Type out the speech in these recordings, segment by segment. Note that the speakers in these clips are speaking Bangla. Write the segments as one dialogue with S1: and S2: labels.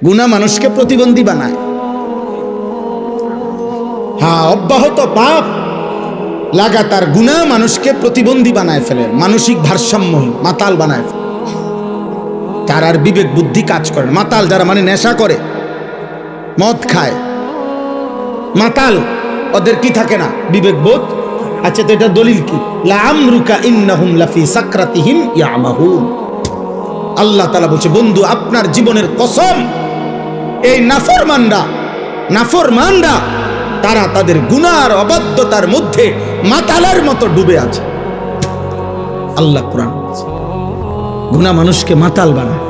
S1: গুনাহ মানুষকে প্রতিবন্ধী বানায়। হ্যাঁ, অব্যাহত পাপ লাগাতার গুনাহ মানুষকে প্রতিবন্ধী বানায় ফেলে, মানসিক ভারসাম্যহীন, মাতাল বানায় ফেলে। তার আর বিবেক বুদ্ধি কাজ করে না। মাতাল যারা, মানে নেশা করে, মদ খায়, মাতাল, ওদের কি থাকে না? বিবেক বোধ। আচ্ছা, তো এটা দলিল কি? লাআমরুকা ইন্নাহুম লাফি সাকরাতিহিম ইয়ামাহুন। আল্লাহ তাআলা বলছে, বন্ধু আপনার জীবনের কসম, এই নাফরমানরা তারা তাদের গুনাহ আর অবাধ্যতার মধ্যে মাতালের মতো ডুবে আছে। আল্লাহ কোরআন বলছে, গুনাহ মানুষকে মাতাল বানায়,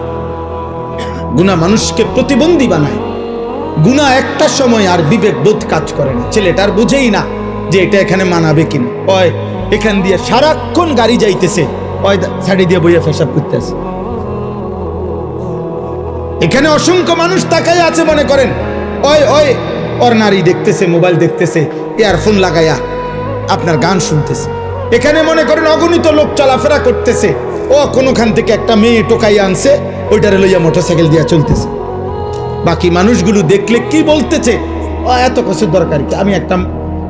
S1: গুনাহ মানুষকে প্রতিবন্ধী বানায়। গুনাহ একটা সময় আর বিবেক বোধ কাজ করে না, ছেলেটার বুঝেই না যে এটা এখানে মানাবে কিনা। ওই এখান দিয়ে সারাক্ষণ গাড়ি যাইতেছে, ওই ছাড়ি দিয়ে বইয়া পেশাব করতেছে। এখানে অসংখ্য মানুষ তাকাই আছে, মনে করেন ওই ওর নারী দেখতেছে, মোবাইল দেখতেছে, ইয়ারফোন লাগাইয়া আপনার গান শুনতেছে। এখানে মনে করেন অগণিত লোক চলাফেরা করতেছে, ও কোনখান থেকে একটা মেয়ে টোকাই আনছে, ওইটারে লইয়া মোটরসাইকেল দিয়া চলতেছে। বাকি মানুষগুলো দেখলে কি বলতেছে, ও এত কিছুর দরকার কি? আমি একটা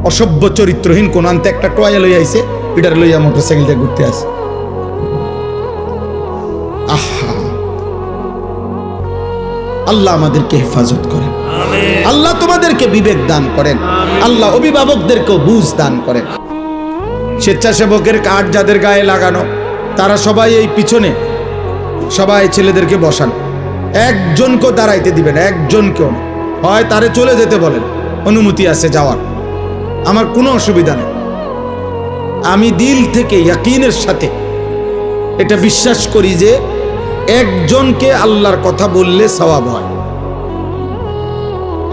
S1: অসভ্য চরিত্রহীন কোন আনতে একটা টয়া লইয়া আইছে, ওইটারে লইয়া মোটরসাইকেল দিয়ে ঘুরতে আসে। আহা, আল্লাহ আমাদেরকে হেফাজত করেন, আল্লাহ তোমাদেরকে বিবেক দান করেন, আল্লাহ অভিভাবকদেরকেও বুঝ দান করেন। স্বেচ্ছাসেবকের কার্ড যাদের গায়ে লাগানো, তারা সবাই এই পিছনে সবাই ছেলেদেরকে বসান, একজনকেও দাঁড়াইতে দিবেন, একজনকেও। হয় তারে চলে যেতে বলেন, অনুমতি আছে যাওয়ার, আমার কোনো অসুবিধা নেই। আমি দিল থেকে ইয়াকিনের সাথে এটা বিশ্বাস করি যে একজনকে আল্লাহর কথা বললে সওয়াব হয়,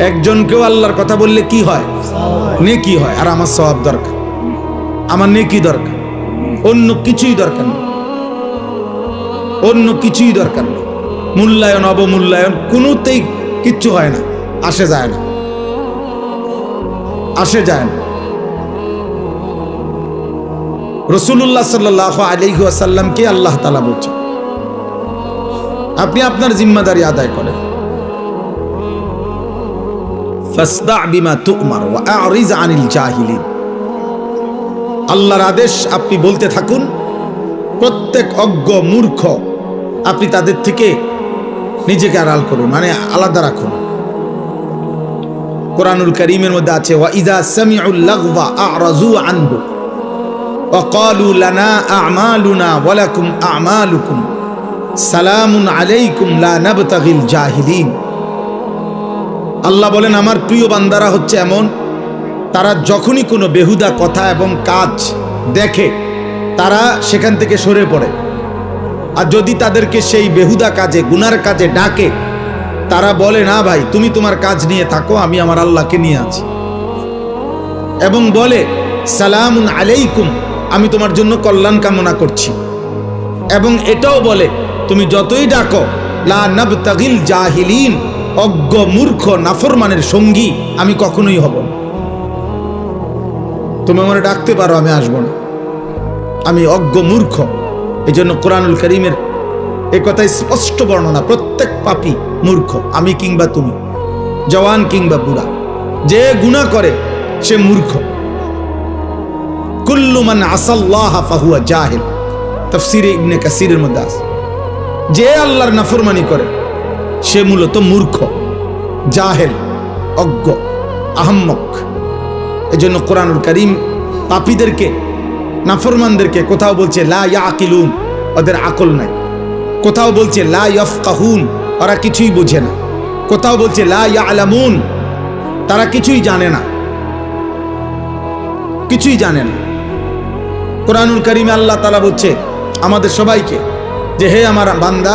S1: একজনকেও আল্লাহর কথা বললে কি হয়? নেকি হয়। আর আমার সওয়াব দরকার, আমার নেকি দরকার, অন্য কিছুই দরকার নেই, অন্য কিছুই দরকার নেই। মূল্যায়ন অবমূল্যায়ন কোনোতেই কিচ্ছু হয় না, আসে যায় না, আসে যায় না। রাসূলুল্লাহ সাল্লাল্লাহু আলাইহি ওয়াসাল্লামকে আল্লাহ তাআলা বলছেন, আপনি আপনার জিম্মাদারি আদায় করেন। ফাসদা' বিমা তু'মার ওয়া আ'রিজ আনিল জাহিলিন। আল্লাহর আদেশ আপনি বলতে থাকুন, প্রত্যেক অজ্ঞ মূর্খ আপনি তাদের থেকে নিজেকে আড়াল করুন, মানে আলাদা রাখুন। কোরআনুল কারীমের মধ্যে আছে, ওয়া ইযা সামিউল লাগওয়া আ'রাযু আনহু ওয়া ক্বালু লানা আ'মালুনা ওয়া লাকুম আ'মালুকুম সালামুন আলাইকুম লা নাবতাগিল জাহিলিন। আল্লাহ বলেন, আমার প্রিয় বান্দারা হচ্ছে এমন, তারা যখনই কোনো বেহুদা কথা এবং কাজ দেখে তারা সেখান থেকে সরে পড়ে। আর যদি তাদেরকে সেই বেহুদা কাজে, গুনার কাজে ডাকে, তারা বলে, না ভাই তুমি তোমার কাজ নিয়ে থাকো, আমি আমার আল্লাহকে নিয়ে আছি। এবং বলে, সালামুন আলাইকুম, আমি তোমার জন্য কল্যাণ কামনা করছি। এবং এটাও বলে, তুমি যতই ডাকো, লা নাবতাগিল জাহিলিন, অজ্ঞ মূর্খ নাফরমানের সঙ্গী আমি কখনোই হব না। তুমি আমার ডাকতে পারো, আমি আসবো না, আমি অজ্ঞ মূর্খ। এই জন্য কোরআনুল কারীমের এই কথাই স্পষ্ট বর্ণনা, প্রত্যেক পাপী মূর্খ, আমি কিংবা তুমি, জওয়ান কিংবা বুড়া, যে গুনাহ করে সে মূর্খ। কুল্লু মান আসাল্লাহ ফাহুয়া জাহিল, তাফসীরে ইবনে কাসীরের মধ্যে আছে, যে আল্লাহর নাফরমানি করে সে মূলত মূর্খ, জাহেল, অজ্ঞ, আহম্মক। এজন্য কোরআনুল কারীম পাপীদেরকে, নাফরমানদেরকে কোথাও বলছে লা ইয়াকিলুন, ওদের আকল নাই। কোথাও বলছে লা ইয়াফকাহুন, ওরা কিছুই বোঝে না। কোথাও বলছে লা ইয়ালামুন, তারা কিছুই জানে না, কিছুই জানে না। কোরআনুল কারীমে আল্লাহ তাআলা বলছে আমাদের সবাইকে যে, হে আমার বান্দা,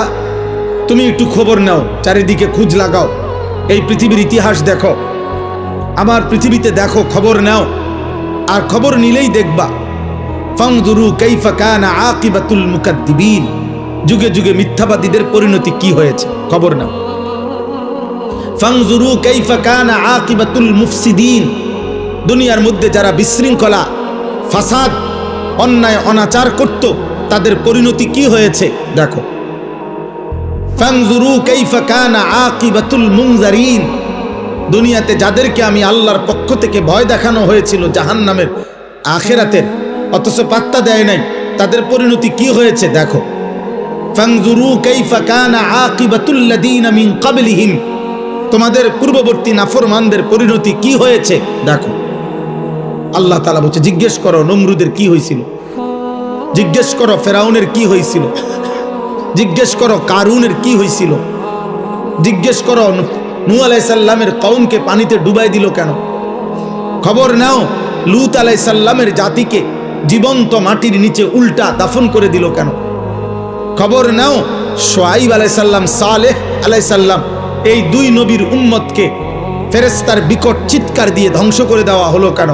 S1: তুমি একটু খবর নাও, চারিদিকে খোঁজ লাগাও, এই পৃথিবীর ইতিহাস দেখো, আমার পৃথিবীতে দেখো, খবর নাও। আর খবর নিলেই দেখবা, ফানজুরু কাইফা কানা আকিবাতুল মুকাদ্দিবিন, যুগে যুগে মিথ্যাবাদীদের পরিণতি কি হয়েছে, খবর নাও। ফানজুরু কাইফা কানা আকিবাতুল মুফসিদিন, দুনিয়ার মধ্যে যারা বিশৃঙ্খলা, ফাসাদ, অন্যায় অনাচার করত, তাদের পরিণতি কি হয়েছে দেখো। ফানজুরু কাইফা কানা আকিবাতুল মুনজারিন। দুনিয়াতে যাদেরকে আমি আল্লাহর পক্ষ থেকে ভয় দেখানো হয়েছিল জাহান্নামের, আখিরাতের, অথচ পাত্তা দেয় নাই, তাদের পরিণতি কি হয়েছে দেখো। ফানজুরু কাইফা কানা আকিবাতুল লাযিনা মিন ক্বাবলিহিম, তোমাদের পূর্ববর্তী নাফরমানদের পরিণতি কি হয়েছে দেখো। আল্লাহ তাআলা বলছে জিজ্ঞেস করো নমরুদের কি হয়েছিল, জিজ্ঞেস করো ফেরাউনের কি হয়েছিল, জিজ্ঞেস করো কারুনের কি হয়েছিল, জিজ্ঞেস করো নূহ আলাইহিস সালামের কওমকে পানিতে ডুবাই দিল কেন, খবর নাও লূত আলাইহিস সালামের জাতিকে জীবন্ত মাটির নিচে উল্টা দাফন করে দিল কেন, খবর নাও শুআইব আলাইহিস সালাম, সালেহ আলাইহিস সালাম, এই দুই নবীর উম্মতকে ফেরেশতার বিকট চিৎকার দিয়ে ধ্বংস করে দেওয়া হলো কেন,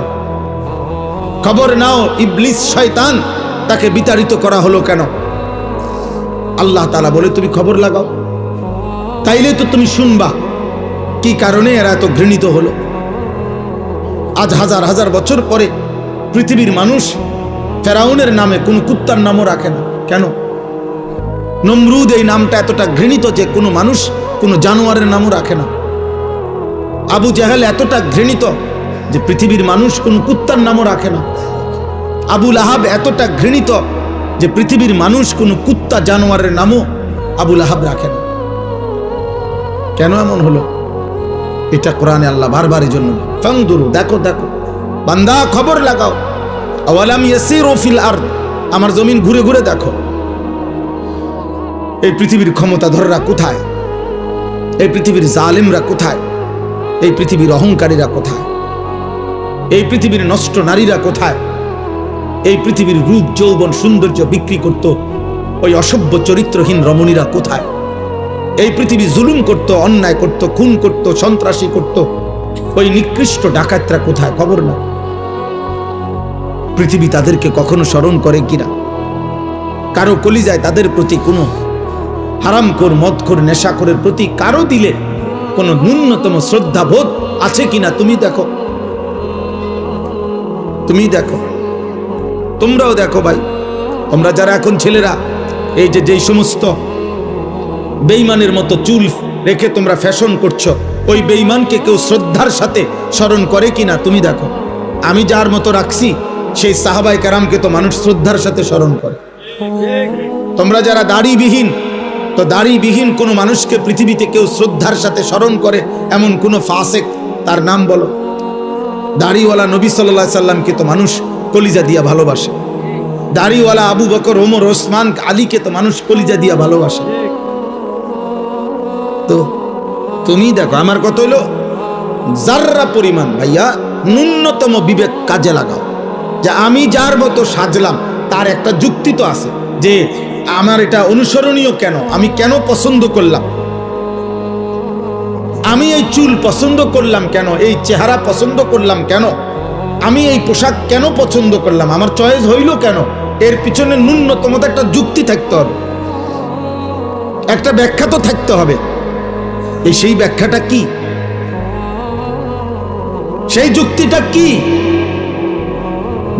S1: খবর নাও ইবলিস শয়তান তাকে বিতাড়িত করা হলো কেন। আল্লাহ তাআলা বলে তুমি খবর লাগাও, তাইলে তো তুমি শুনবা কি কারণে এরা এত ঘৃণিত হলো। আজ হাজার হাজার বছর পরে পৃথিবীর মানুষ ফেরাউনের নামে কোন কুত্তার নামও রাখে না কেন? নমরুদ এই নামটা এতটা ঘৃণিত যে কোনো মানুষ কোনো জানোয়ারের নামও রাখে না। আবু জাহেল এতটা ঘৃণিত যে পৃথিবীর মানুষ কোনো কুত্তার নামও রাখে না। আবু লাহাব এতটা ঘৃণিত যে পৃথিবীর মানুষ কোনো কুত্তা জানোয়ারের নামও আবু লাহাব রাখে না। কেন এমন হলো? এটা কোরআনে আল্লাহ বারবার এই জন্য ফানজুরু, দেখো দেখো বান্দা খবর লাগাও। আওয়ালাম ইয়াসিরু ফিল আরদ, আমার জমিন ঘুরে ঘুরে দেখো এই পৃথিবীর ক্ষমতাধররা কোথায়, এই পৃথিবীর জালেমরা কোথায়, এই পৃথিবীর অহংকারীরা কোথায়, এই পৃথিবীর নষ্ট নারীরা কোথায়, এই পৃথিবীর রূপ যৌবন সৌন্দর্য বিক্রি করত ওই অসভ্য চরিত্রহীন রমণীরা কোথায়, এই পৃথিবী জুলুম করত, অন্যায় করত, খুন করত, সন্ত্রাসী করত ওই নিকৃষ্ট ডাকাতরা কোথায়, খবর না। পৃথিবী তাদেরকে কখনো স্মরণ করে কিনা? কারো কলিজায় তাদের প্রতি কোনো হারামখোর, মদখোর, নেশাখোরের প্রতি কারো দিলে কোনো ন্যূনতম শ্রদ্ধাবোধ আছে কিনা তুমি দেখো, তুমি দেখো, তোমরাও দেখো ভাই। তোমরা যারা এখন ছেলেরা এই যে যেই সমস্ত বেঈমানের মতো চুল রেখে তোমরা ফ্যাশন করছো, ওই বেঈমানকে কেউ শ্রদ্ধার সাথে স্মরণ করে কিনা তুমি দেখো। আমি যার মতো রাখছি সেই সাহাবায়ে কেরামকে তো মানুষ শ্রদ্ধার সাথে স্মরণ করে। তোমরা যারা দাড়িবিহীন, তো দাড়িবিহীন কোনো মানুষকে পৃথিবীতে কেউ শ্রদ্ধার সাথে স্মরণ করে এমন কোনো ফাসেক তার নাম বলো। দাড়িওয়ালা নবী সাল্লাল্লাহু আলাইহি সাল্লামকে তো মানুষ কলিজা দিয়া ভালোবাসে। দাড়িওয়ালা আবু বকর, ওমর, ওসমান, আলীকে তো মানুষ কলিজা দিয়া ভালোবাসে। তো তুমি দেখো, আমার কথা হইলো যাররা পরিমাণ ভাইয়া ন্যূনতম বিবেক কাজে লাগাও। যে আমি যার মতো সাজলাম তার একটা যুক্তি তো আছে, যে আমার এটা অনুসরণীয় কেন, আমি কেন পছন্দ করলাম, আমি এই চুল পছন্দ করলাম কেন, এই চেহারা পছন্দ করলাম কেন, আমি এই পোশাক কেন পছন্দ করলাম, আমার চয়েস হইল কেন, এর পিছনে ন্যূনতম একটা যুক্তি থাকতে হবে, একটা ব্যাখ্যা তো থাকতে হবে। এই সেই ব্যাখ্যাটা কি, সেই যুক্তিটা কি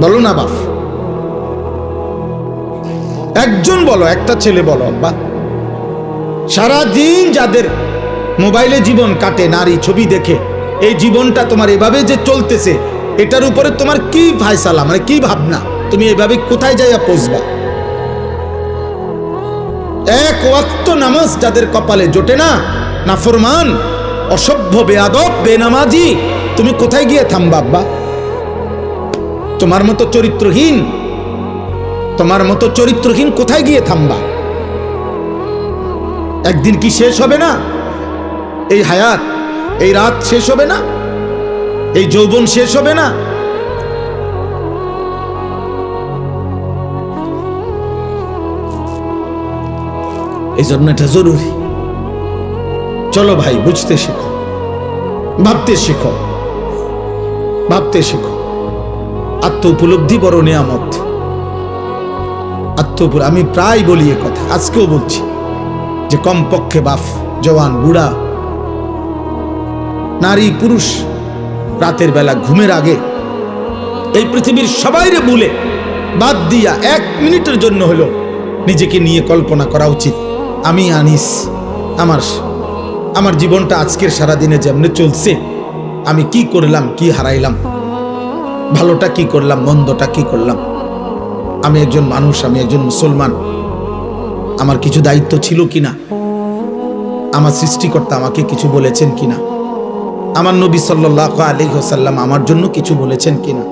S1: বলো না বাপ, একজন বলো, একটা ছেলে বলো। আব্বা সারাদিন যাদের মোবাইলে জীবন কাটে নারী ছবি দেখে, এই জীবনটা তোমার এভাবে যে চলতেছে, এটার উপরে তোমার কি ফায়সালা, মানে কি ভাবনা, তুমি এভাবে কোথায় যাইয়া পৌঁছবা? এক ওয়াক্ত নামাজ যাদের কপালে জোটে না, নাফরমান, অসভ্য, বেয়াদব, বেনামাজি, তুমি কোথায় গিয়ে থামবা আব্বা? তোমার মতো চরিত্রহীন, তোমার মতো চরিত্রহীন কোথায় গিয়ে থামবা? একদিন কি শেষ হবে না? এই হায়াত, এই রাত শেষ হবে না? এই যৌবন শেষ হবে না? এই জন্য এটা জরুরি। চলো ভাই, বুঝতে শেখো, ভাবতে শেখো, ভাবতে শেখো। আত্ম উপলব্ধি বড় নিয়ামত। আমি প্রায় বলি এ কথা, আজকেও বলছি, যে কমপক্ষে বাপ, জওয়ান, বুড়া, নারী, পুরুষ রাতের বেলা ঘুমের আগে এই পৃথিবীর সবাইরে ভুলে বাদ দিয়া 1 মিনিটের জন্য হলো নিজেকে নিয়ে কল্পনা করা উচিত, আমি আনিস আমার জীবনটা আজকের সারাদিনে যেমনি চলছে, আমি কি করলাম, কি হারাইলাম, ভালোটা কি করলাম, মন্দটা কি করলাম। আমি একজন মানুষ, আমি একজন মুসলমান, আমার কিছু দায়িত্ব ছিল কিনা, আমার সৃষ্টিকর্তা আমাকে কিছু বলেছেন কিনা, আমার নবী সাল্লাল্লাহু আলাইহি ওয়াসাল্লাম আমার জন্য কিছু বলেছেন কিনা।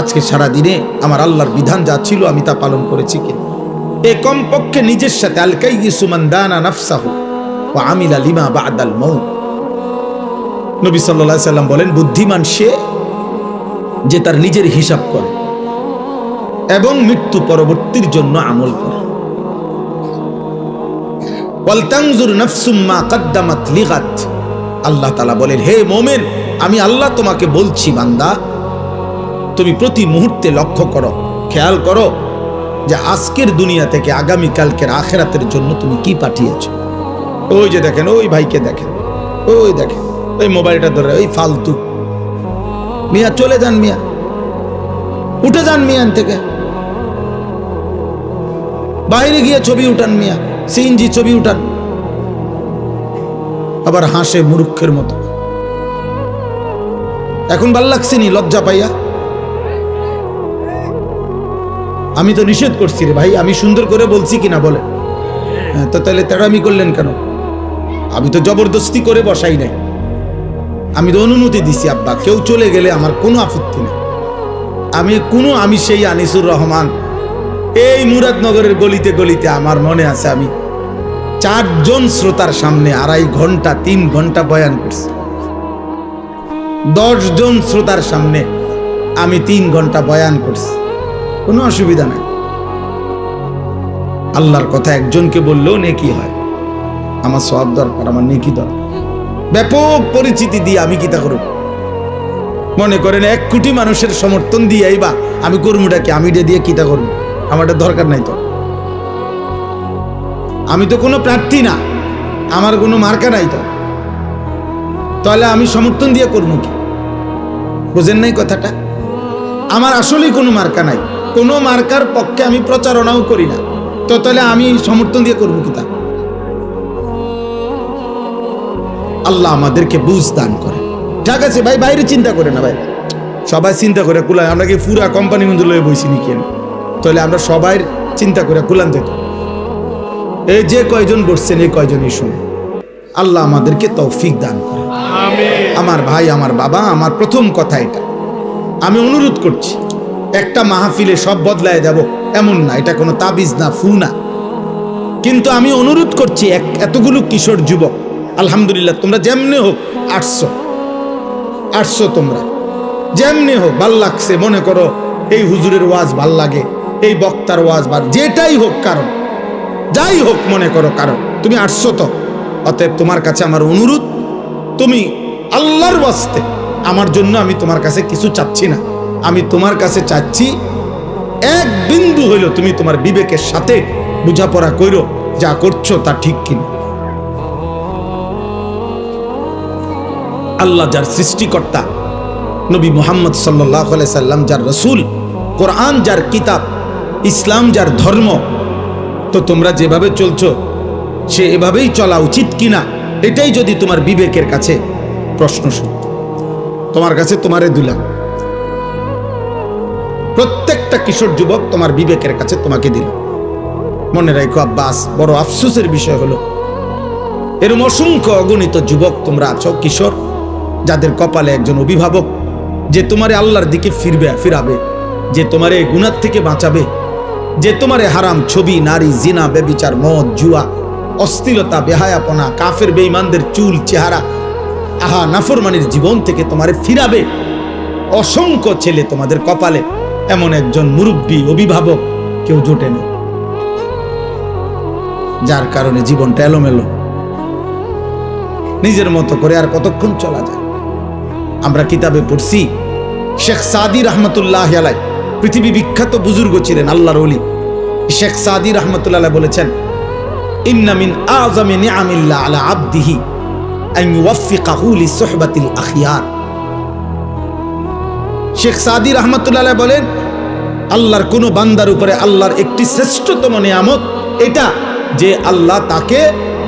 S1: আজকে সারাদিনে আমার আল্লাহর বিধান যা ছিল আমি তা পালন করেছি কিনা। এ কমপক্ষে নিজের সাথে আল কাইয়িসু মান দানা নাফসাহু ওয়া আমিলা লিমা বা'দাল মাউত। নবী সাল্লাল্লাহু আলাইহি ওয়াসাল্লাম বলেন, বুদ্ধিমান সে যে তার নিজের হিসাব করে এবং মৃত্যু পরবর্তীর জন্য আমল করে। ওয়াল তানজুর নাফসুম মা কদ্দামাত লিগাত। আল্লাহ তাআলা বলেন, হে মুমিন, আমি আল্লাহ তোমাকে বলছি বান্দা, তুমি প্রতি মুহূর্তে লক্ষ্য করো, খেয়াল করো যে আজকের দুনিয়া থেকে আগামী কালকের আখিরাতের জন্য তুমি কি পাঠিয়েছো। ওই যে দেখেন, ওই ভাইকে দেখেন, ওই দেখেন, ওই মোবাইলটা ধরে, ওই ফালতু মিয়া, চলে যান মিয়া, উঠে যান মিয়ান থেকে, বাইরে গিয়ে ছবি উঠান মিয়া, সিএনজি ছবি উঠান, আবার হাসে মূর্খের মতো। এখন ভাল লাগছে নি লজ্জা পাইয়া? আমি তো নিষেধ করছি রে ভাই, আমি সুন্দর করে বলছি কিনা বলে। তো তাহলে তেড়ামি করলেন কেন? আমি তো জবরদস্তি করে বসাই নাই, আমি তো অনুমতি দিছি। আব্বা কেউ চলে গেলে আমার কোনো আপত্তি নেই। আমি সেই আনিসুর রহমান, এই মুরাদনগরের গলিতে গলিতে আমার মনে আছে আমি 4 জন শ্রোতার সামনে 2.5 ঘন্টা 3 ঘন্টা বয়ান করছি। 10 জন শ্রোতার সামনে আমি 3 ঘন্টা বয়ান করছি, কোনো অসুবিধা নাই। আল্লাহর কথা একজনকে বললেও নেকি হয়। আমার সওয়াব দরকার, আমার নেকি দরকার। ব্যাপক পরিচিতি দিয়ে আমি কিতা করব? মনে করেন 1 কোটি মানুষের সমর্থন দিয়ে আইবা, আমি কর্মটাকে আমি দিয়ে কিতা করব? আমারটা দরকার নাই তো। আমি তো কোনো প্রার্থী না, আমার কোনো মার্কা নাই তো, তাহলে আমি সমর্থন দিয়ে করবো কি? বুঝেন নাই কথাটা? আমার আসলেই কোনো মার্কা নাই, কোনো মার্কার পক্ষে আমি প্রচারণাও করি না, তো তাহলে আমি সমর্থন দিয়ে করবো কি? তা আল্লাহ আমাদেরকে বুঝ দান করে। ঠিক আছে ভাই, বাইরে চিন্তা করে না ভাই, সবাই চিন্তা করে কুলায়। আমরা কি পুরা কোম্পানি মধ্যে লয়ে বইছি নি কেন? তাহলে আমরা সবাই চিন্তা করে কুলান যেত। এই যে কয়জন বসছেন, এই কয়জনই শুনে। আল্লাহ আমাদেরকে তৌফিক দান করে। আমার ভাই, আমার বাবা, আমার প্রথম কথা এটা, আমি অনুরোধ করছি, একটা মাহফিলে সব বদলায় যাব এমন না, এটা কোনো তাবিজ না, ফু না, কিন্তু আমি অনুরোধ করছি এতগুলো কিশোর যুবক, আলহামদুলিল্লাহ, তোমরা যেমনি হোক 800 তোমরা যেমনি হোক, ভাল লাগছে, মনে করো এই হুজুরের ওয়াজ ভাল লাগে, এই বক্তার ওয়াজ ভাল, যেটাই হোক, কারণ যাই হোক মনে করো, কারণ তুমি 800 তো। অতএব তোমার কাছে আমার অনুরোধ, তুমি আল্লাহর ওয়াস্তে, আমার জন্য আমি তোমার কাছে কিছু চাচ্ছি না, আমি তোমার কাছে চাচ্ছি 1 বিন্দু হইল তুমি তোমার বিবেকের সাথে বুঝাপড়া কইরো, যা করছো তা ঠিক কিনা। আল্লাহ যার সৃষ্টিকর্তা, নবী মুহাম্মদ সাল্লাল্লাহু আলাইহি সাল্লাম যার রাসূল, কোরআন যার কিতাব, ইসলাম যার ধর্ম, তো তোমরা যেভাবে চলছো সে এভাবেই চলা উচিত কিনা, এটাই যদি তোমার বিবেকের কাছে প্রশ্ন সত্য, তোমার কাছে তোমারে দিলাম, প্রত্যেকটা কিশোর যুবক তোমার বিবেকের কাছে তোমাকে দিল। মনে রাখো আব্বাস, বড় আফসোসের বিষয় হলো এরকম অসংখ্য অগণিত যুবক তোমরা আছো, কিশোর, যাদের কপালে একজন অভিভাবক যে তোমারে আল্লাহর দিকে ফিরাবে, যে তোমারে গুনাহ থেকে বাঁচাবে, যে তোমারে হারাম ছবি, নারী, জিনা, ব্যভিচার, মদ, জুয়া, অশ্লীলতা, বেহায়াপনা, কাফের বেঈমানদের চুল চেহারা, নাফরমানির জীবন থেকে তোমারে ফিরাবে। অসংখ্য ছেলে তোমাদের কপালে, এমন একজন মুরব্বী অভিভাবক কেউ জোটে না, যার কারণে জীবনটা এলোমেলো, নিজের মতো করে আর কতক্ষণ চলা যায়। আমরা কিতাবে পড়ছি, শেখ সাদি রহমতুল্লাহ আলাইহি, পৃথিবী বিখ্যাত বুজুর্গ ছিলেন, আল্লাহর ওলি। শেখ সাদি রহমতুল্লাহ আলাইহি বলেছেন, ইন্না মিন আযমি নিআমিল্লাহ আলা আবদিহি আন ইউওয়াফিকাহু লিসুহবাতিল আখিয়ার। শেখ সাদি রহমতুল্লাহ আলাইহি বলেন, আল্লাহর কোন বান্দার উপরে আল্লাহর একটি শ্রেষ্ঠতম নিয়ামত এটা যে আল্লাহ তাকে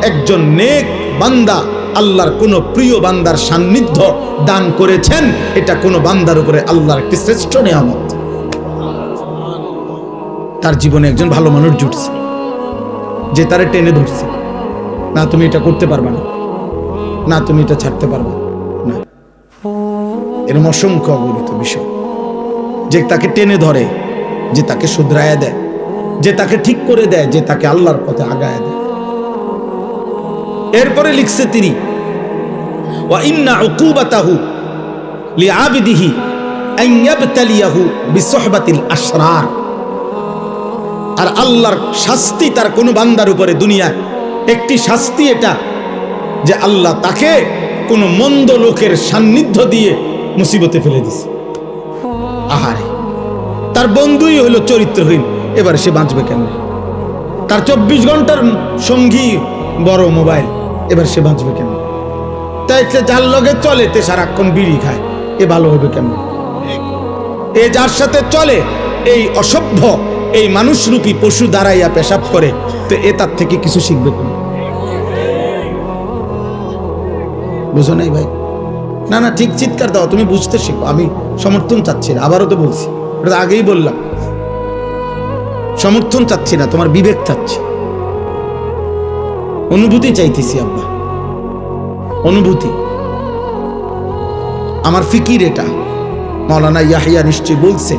S1: একজন নেক বান্দা, আল্লাহর কোন প্রিয় বান্দার সান্নিধ্য দান করেছেন। এটা কোন বান্দার উপরে আল্লাহর একটি শ্রেষ্ঠ নিয়ামত। তার জীবনে একজন ভালো মানুষ জুটছে যে তারে টেনে ধরছে, না তুমি এটা করতে পারবে না, না তুমি এটা ছাড়তে পারবে না। এরকম অসংখ্য অগণিত বিষয় যে তাকে টেনে ধরে, যে তাকে শুধরায়া দেয়, যে তাকে ঠিক করে দেয়, যে তাকে আল্লাহর পথে আগায় দেয়। এরপরে লিখছে তিনি, ওয়া ইন্না উকুবাতাহু লিআবিদিহি আন ইয়াবতালিয়াহু বিসহবাতিল আশরার। আর আল্লাহর শাস্তি তার কোন বান্দার উপরে দুনিয়ায় একটি শাস্তি এটা, যে আল্লাহ তাকে কোন মন্দ লোকের সান্নিধ্য দিয়ে মুসিবতে ফেলে দিছে। আহারে, তার বন্ধুই হলো চরিত্রহীন, এবার সে বাঁচবে কেন? তার 24 ঘন্টার সঙ্গী বড় মোবাইল, এবার সে বাঁচবে কেন? তাই যার লগে চলে তে সারাক্ষণ বিড়ি খায়, এ ভালো হবে কেন? এ যার সাথে চলে এই অসভ্য, এই মানুষরূপী পশু দাঁড়াইয়া পেশাব করে, তো এ তার থেকে কিছু শিখবে কেন? বুঝো নাই ভাই? না না, ঠিক চিৎকার দাও, তুমি বুঝতে শিখো। আমি সমর্থন চাচ্ছি না, আবারও তো বলছি, এটা আগেই বললাম, সমর্থন চাচ্ছি না, তোমার বিবেক চাচ্ছি, অনুভূতি চাইতেছি আব্বা, অনুভূতি। আমার ফিকির এটা। মাওলানা ইয়াহিয়া নিশ্চয় বলছে,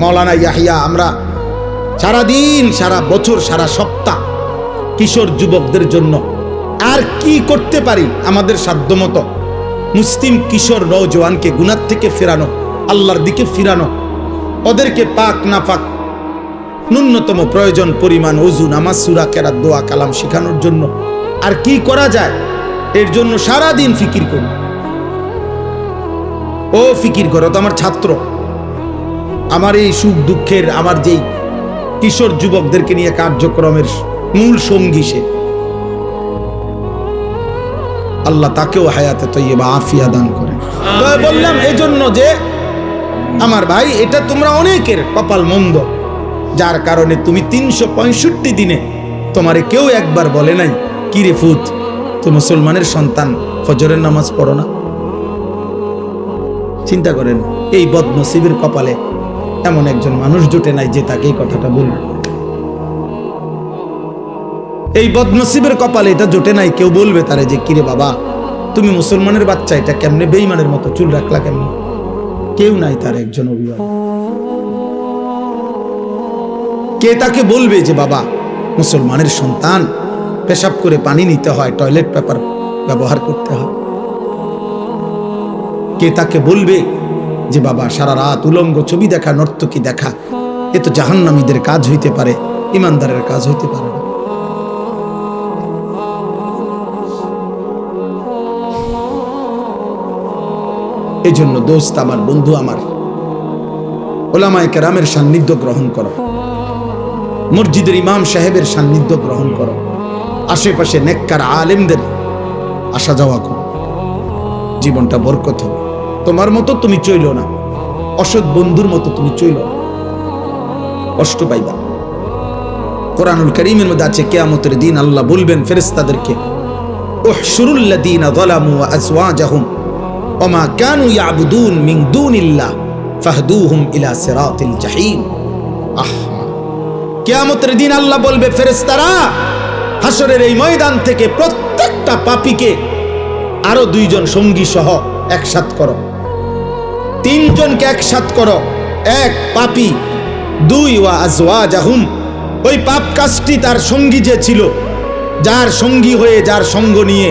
S1: মাওলানা ইয়াহিয়া, আমরা সারাদিন, সারা বছর, সারা সপ্তাহ কিশোর যুবকদের জন্য আর কি করতে পারি আমাদের সাধ্যমতো মুসলিম কিশোর নওজওয়ানকে গুনাহ থেকে ফেরানো, আল্লাহর দিকে ফিরানো, ওদেরকে পাক না পাক ন্যূনতম প্রয়োজন পরিমাণ ওযু, নামাজ, সূরা, কেরাত, দোয়া, কালাম শেখানোর জন্য আর কি করা যায়, এর জন্য সারা দিন ফিকির করি। ও ফিকির করো তো আমার ছাত্র, আমার এই সুখ দুঃখের, আমার যেই কিশোর যুবকদেরকে নিয়ে কার্যক্রমের মূল সঙ্গী সে। আল্লাহ তাকেও হায়াতে তৈয়বা আফিয়া দান করেন। বললাম এজন্য যে আমার ভাই, এটা তোমরা অনেকের কপাল মন্দ, যার কারণে তুমি 365 দিনে তোমারে কেউ একবার বলে নাই, কি রে ফুত, তুই মুসলমানের সন্তান, ফজরের নামাজ পড়ো না? চিন্তা করেন, এই বদনসিবের কপালে এমন একজন মানুষ জুটে নাই যে তাকে এই কথাটা বলবে। এই বদনসিবের কপালে এটা জুটে নাই, কেউ বলবে তারে যে কিরে বাবা, তুমি মুসলমানের বাচ্চা, এটা কেমনে বেঈমানের মতো চুল রাখলা কেমনে? কেউ নাই তার একজন অভিভাবক। কে তাকে বলবে যে বাবা, মুসলমানের সন্তান, পেশাব করে পানি নিতে হয়, টয়লেট পেপার ব্যবহার করতে হয়? কে তাকে বলবে যে বাবা, সারা রাত উলঙ্গ ছবি দেখা, নর্তকী দেখা, এ তো জাহান্নামীদের কাজ হইতে পারে, ইমানদারের কাজ হইতে পারে না? এই জন্য দোস্ত আমার, বন্ধু আমার, ওলামায়ে কেরামের সান্নিধ্য গ্রহণ করো, মসজিদের ইমাম সাহেবের সান্নিধ্য গ্রহণ করো, আশেপাশে নেককার আলেমদের আসা যাওয়া করো, জীবনটা বরকত হবে। তোমার মতো তুমি চইলো না, অসৎ বন্ধুর মতো তুমি চইলো না, কষ্ট পাইবা। কোরআনুল কারীমের মধ্যে আছে, কিয়ামতের দিন আল্লাহ বলবেন ফেরেশতাদেরকে, উহশুরুল লাযীনা যালামু ওয়া আযওয়াজাহুম ওয়া মা কানু ইয়াবুদুন মিন দুনিল্লাহ ফাহদুহুম ইলা সিরাতিল জাহিম। কিয়ামতের দিন আল্লাহ বলবে, ফেরেশতারা, হাসরের এই ময়দান থেকে প্রত্যেকটা পাপীকে আরো 2 জন সঙ্গী সহ একসাথ করো, 3 জনকে একসাথ করো, 1 পাপী, 2 ওয়া আযওয়াজাহুম, ওই পাপ কাজটি তার সঙ্গী যে ছিল, যার সঙ্গী হয়ে, যার সঙ্গ নিয়ে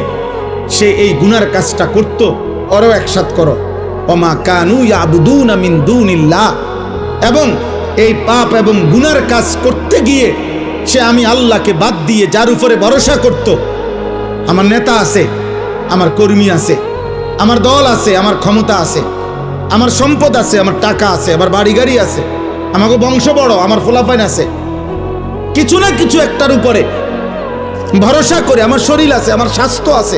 S1: সে এই গুনার কাজটা করত, ওরও একসাথ করো। ওমা কানু ইয়াবুদুনা মিন দুনিল্লাহ, এবং এই পাপ এবং গুনার কাজ করতে গিয়ে সে আমি আল্লাহকে বাদ দিয়ে যার উপরে ভরসা করত, আমার নেতা আছে, আমার কর্মী আছে, আমার দল আছে, আমার ক্ষমতা আছে, আমার সম্পদ আছে, আমার টাকা আছে, আমার বাড়ি গাড়ি আছে, আমাকে বংশ বড়, আমার ফলাফাইন আছে, কিছু না কিছু একটার উপরে ভরসা করে, আমার শরীর আছে, আমার স্বাস্থ্য আছে।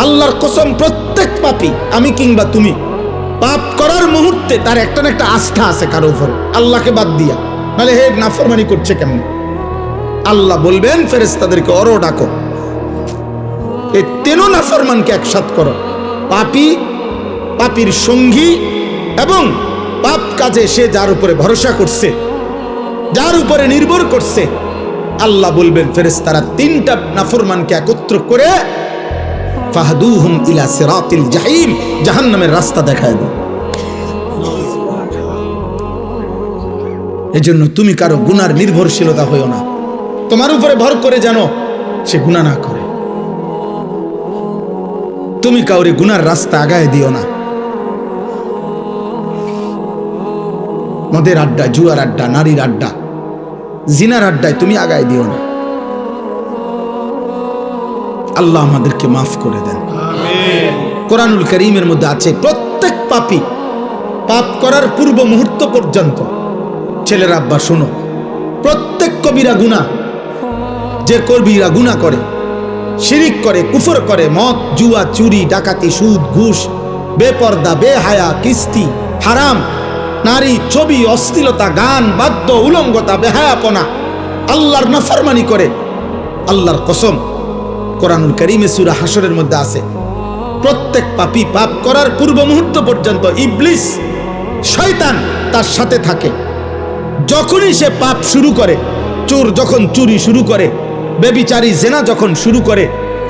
S1: আল্লাহর কসম, প্রত্যেক পাপী, আমি কিংবা তুমি, পাপ করার মুহূর্তে তার একটা না একটা আস্থা আছে কারো উপরে, আল্লাহকে বাদ দিয়া, নাহলে হে নাফরমানি করছে কেমন, আল্লাহ বলবেন ফেরেশতাদেরকে অরো ডাকো, এই তেনো নাফরমানকে একসাথ করো, পাপী, পাপীর সঙ্গী এবং পাপ কাজে সে যার উপরে ভরসা করছে, যার উপরে নির্ভর করছে। আল্লাহ বলবেন ফেরেশতারা তিনটা নাফরমানকে একত্র করে ফাহদুহুম ইলা সিরাতিল জাহিম, জাহান্নামের রাস্তা দেখায় দাও। এজন্য তুমি কারো গুনার নির্ভরশীলতা হইও না, তোমার উপরে ভর করে যেন সে গুনাহ না করে। তুমি কাউরে গুনার রাস্তা আগায় দিও না। মদের আড্ডা, জুয়ার আড্ডা, নারীর আড্ডা, জিনার আড্ডায় তুমি আগায় দিও না। আল্লাহ আমাদেরকে মাফ করে দেন। কোরআনুল কারীমের মধ্যে আছে প্রত্যেক পাপী পাপ করার পূর্ব মুহূর্ত পর্যন্ত, ছেলেরা আব্বা শোনো, প্রত্যেক কবিরা গুনাহ, যে কবিরা গুনাহ করে, শিরিক করে, কুফর করে, মদ, জুয়া, চুরি, ডাকাতি, সুদ, ঘুষ, বেপর্দা, বেহায়া, কিস্তি, হারাম, নারী, ছবি, অশ্লীলতা, গান, বাদ্য, উলঙ্গতা, বেহায়াপনা, আল্লাহর নাফরমানি করে, আল্লাহর কসম কোরআনুল কারীমে সূরা হাশরের মধ্যে আছে প্রত্যেক পাপী পাপ করার পূর্ব মুহূর্ত পর্যন্ত ইবলিস, শয়তান তার সাথে থাকে। যখনই সে পাপ শুরু করে, চোর যখন চুরি শুরু করে, ব্যভিচারী জেনা যখন শুরু করে,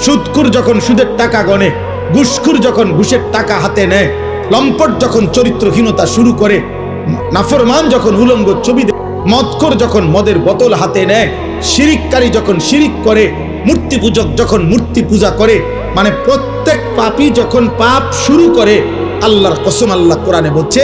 S1: সুদখোর যখন সুদের টাকা গনে, ঘুষখোর যখন ঘুষের টাকা হাতে নেয়, লম্পট যখন চরিত্রহীনতা শুরু করে, নাফরমান যখন উলঙ্গ ছবি দেয়, মদখোর যখন মদের বোতল হাতে নেয়, শিরিককারী যখন শিরিক করে, মূর্তি পূজক যখন মূর্তি পূজা করে, মানে প্রত্যেক পাপী যখন পাপ শুরু করে, আল্লাহর কসম আল্লাহ কোরআনে বলছে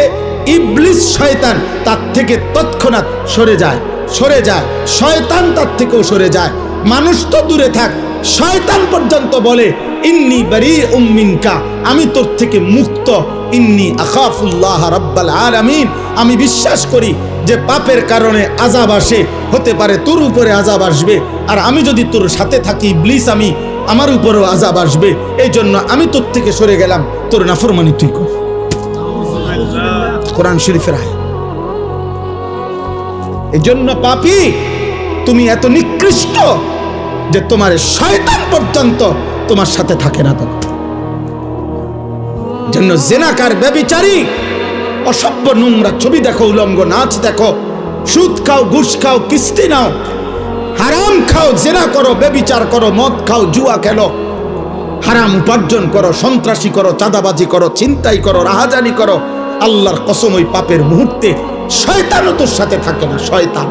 S1: ইবলিস শয়তান তার থেকে তৎক্ষণাৎ সরে যায়, সরে যায়, শয়তান তার থেকেও সরে যায়। মানুষ তো দূরে থাক, শয়তান পর্যন্ত বলে ইন্নী বারীউম মিনকা, আমি তোর থেকে মুক্ত, ইন্নী আখাফুল্লাহ রাব্বাল আলামিন, আমি বিশ্বাস করি যে পাপের কারণে আযাব আসে, হতে পারে তোর উপরে আযাব আসবে, আর আমি যদি তোর সাথে থাকি ইবলিস, আমি আমার উপরেও আযাব আসবে, এই জন্য আমি তোর থেকে সরে গেলাম, তোর নাফরমানি তুই কর। কোরআন শরীফের আয়াত। এই জন্য পাপী তুমি এত নিকৃষ্ট যে তোমার শয়তান পর্যন্ত তোমার সাথে থাকে না। তখন জন্য জেনাকার, ব্যভিচারী, অসভ্য নোংরা ছবি দেখো, উলঙ্গ নাচ দেখো, সুদ খাও, ঘুষ খাও, কিস্তি নাও, হারাম খাও, জেনা করো, ব্যভিচার করো, মদ খাও, জুয়া খেলো, হারাম উপার্জন করো, সন্ত্রাসী করো, চাঁদাবাজি করো, ছিনতাই করো, রাহাজানি করো, আল্লাহর কসম ওই পাপের মুহূর্তে শয়তানও তোর সাথে থাকে না। শয়তান,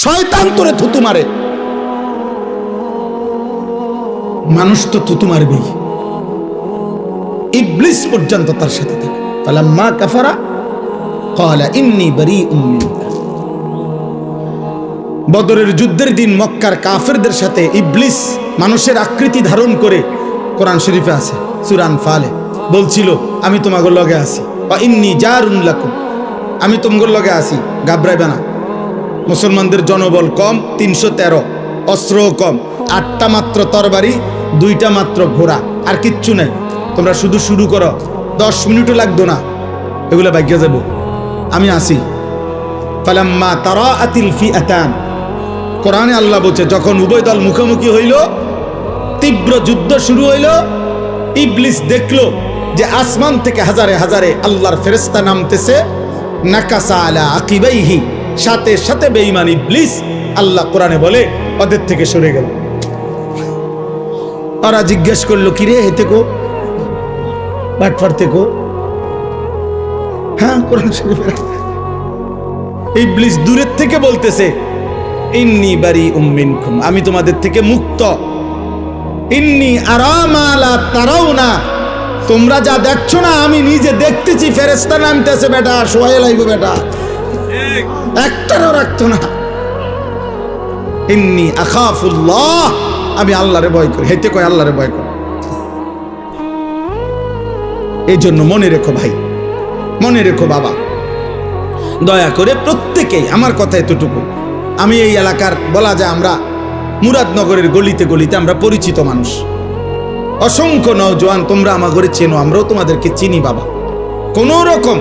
S1: শয়তান তোরে থুতু মারে, মানুষ তো থুতু মারবেই, ইবলিস পর্যন্ত তার সাথে থাকে। ফালাম্মা কাফারা ক্বালা ইন্নী বারীউম মিনকা। বদরের যুদ্ধের দিন মক্কার কাফেরদের সাথে ইবলিস মানুষের আকৃতি ধারণ করে, কোরআন শরীফে আছে সূরা আনফালে, বলছিল আমি তোমাদের লগে আছি, ওয়া ইন্নী জারুন লাকুম, আমি তোমাদের লগে আছি, ঘাবড়াইবে না। মুসলমানদের জনবল কম, 313, অস্ত্রও কম, 8টা মাত্র তরবারি, 2টা মাত্র ঘোড়া, আর কিচ্ছু নাই। তোমরা শুধু শুরু করো, 10 মিনিটও লাগতো না, এগুলো ভাগ্য যাব, আমি আসি। ফালাম্মা তারাআতিল ফিআতান, কোরআনে আল্লাহ বলছে যখন উভয় দল মুখোমুখি হইল, তীব্র যুদ্ধ শুরু হইল, ইবলিস দেখলো যে আসমান থেকে হাজারে হাজারে আল্লাহর ফেরেশতা নামতেছে, নাকাসা আলা আকিবাইহি, সাথে সাথে বেঈমান ইবলিস, আল্লাহ কোরআনে বলে, ওদের থেকে সরে গেল। ওরা জিজ্ঞেস করলো কিরে হেতে কো, বাটফার থেকে, হ্যাঁ কোরআন শরীফে ইবলিস দূরের থেকে বলতেছে ইন্নী বারীউম মিনকুম, আমি তোমাদের থেকে মুক্ত, ইন্নী আরা মা লা তারাউনা, তোমরা যা দেখছো না আমি নিজে দেখতেছি, ফেরেশতা নামতেছে, বেটা শোয়াই লাইব, বেটা একটারও রাখতো না। ইন্নী আখাফুল্লাহ, আমি আল্লাহরে ভয় করি, হেতে কয় আল্লাহরে ভয় করি। এই জন্য মনে রেখো ভাই, মনে রেখো বাবা, দয়া করে প্রত্যেকেই, আমার কথা এতটুকু, আমি এই এলাকার বলা যায় আমরা মুরাদনগরের গলিতে গলিতে আমরা পরিচিত মানুষ, অসংখ্য নওজোয়ান, তোমরা আমার ঘরে চেনো, আমরাও তোমাদেরকে চিনি বাবা। কোনো রকম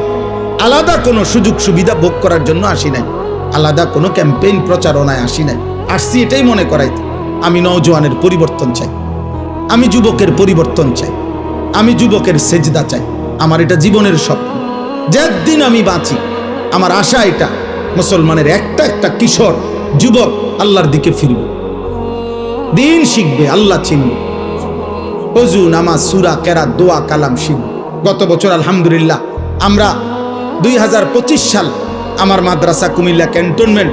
S1: আলাদা কোনো সুযোগ সুবিধা ভোগ করার জন্য আসি নাই, আলাদা কোনো ক্যাম্পেইন প্রচারণায় আসি নাই। আসছি এটাই মনে করাইতে, আমি নওজোয়ানের পরিবর্তন চাই, আমি যুবকের পরিবর্তন চাই, আমি যুবকের সেজদা চাই। আমার এটা জীবনের স্বপ্ন। যেদিন আমি বাঁচি আমার আশা এটা, মুসলমানের একটা একটা কিশোর যুবক আল্লাহর দিকে ফিরবে, দিন শিখবে, আল্লাহ চিনবে, ওযু, নামাজ, সূরা, কেরাত, দোয়া, কালাম শিখবে। গত বছর আলহামদুলিল্লাহ আমরা 2025 সাল আমার মাদ্রাসা কুমিল্লা ক্যান্টনমেন্ট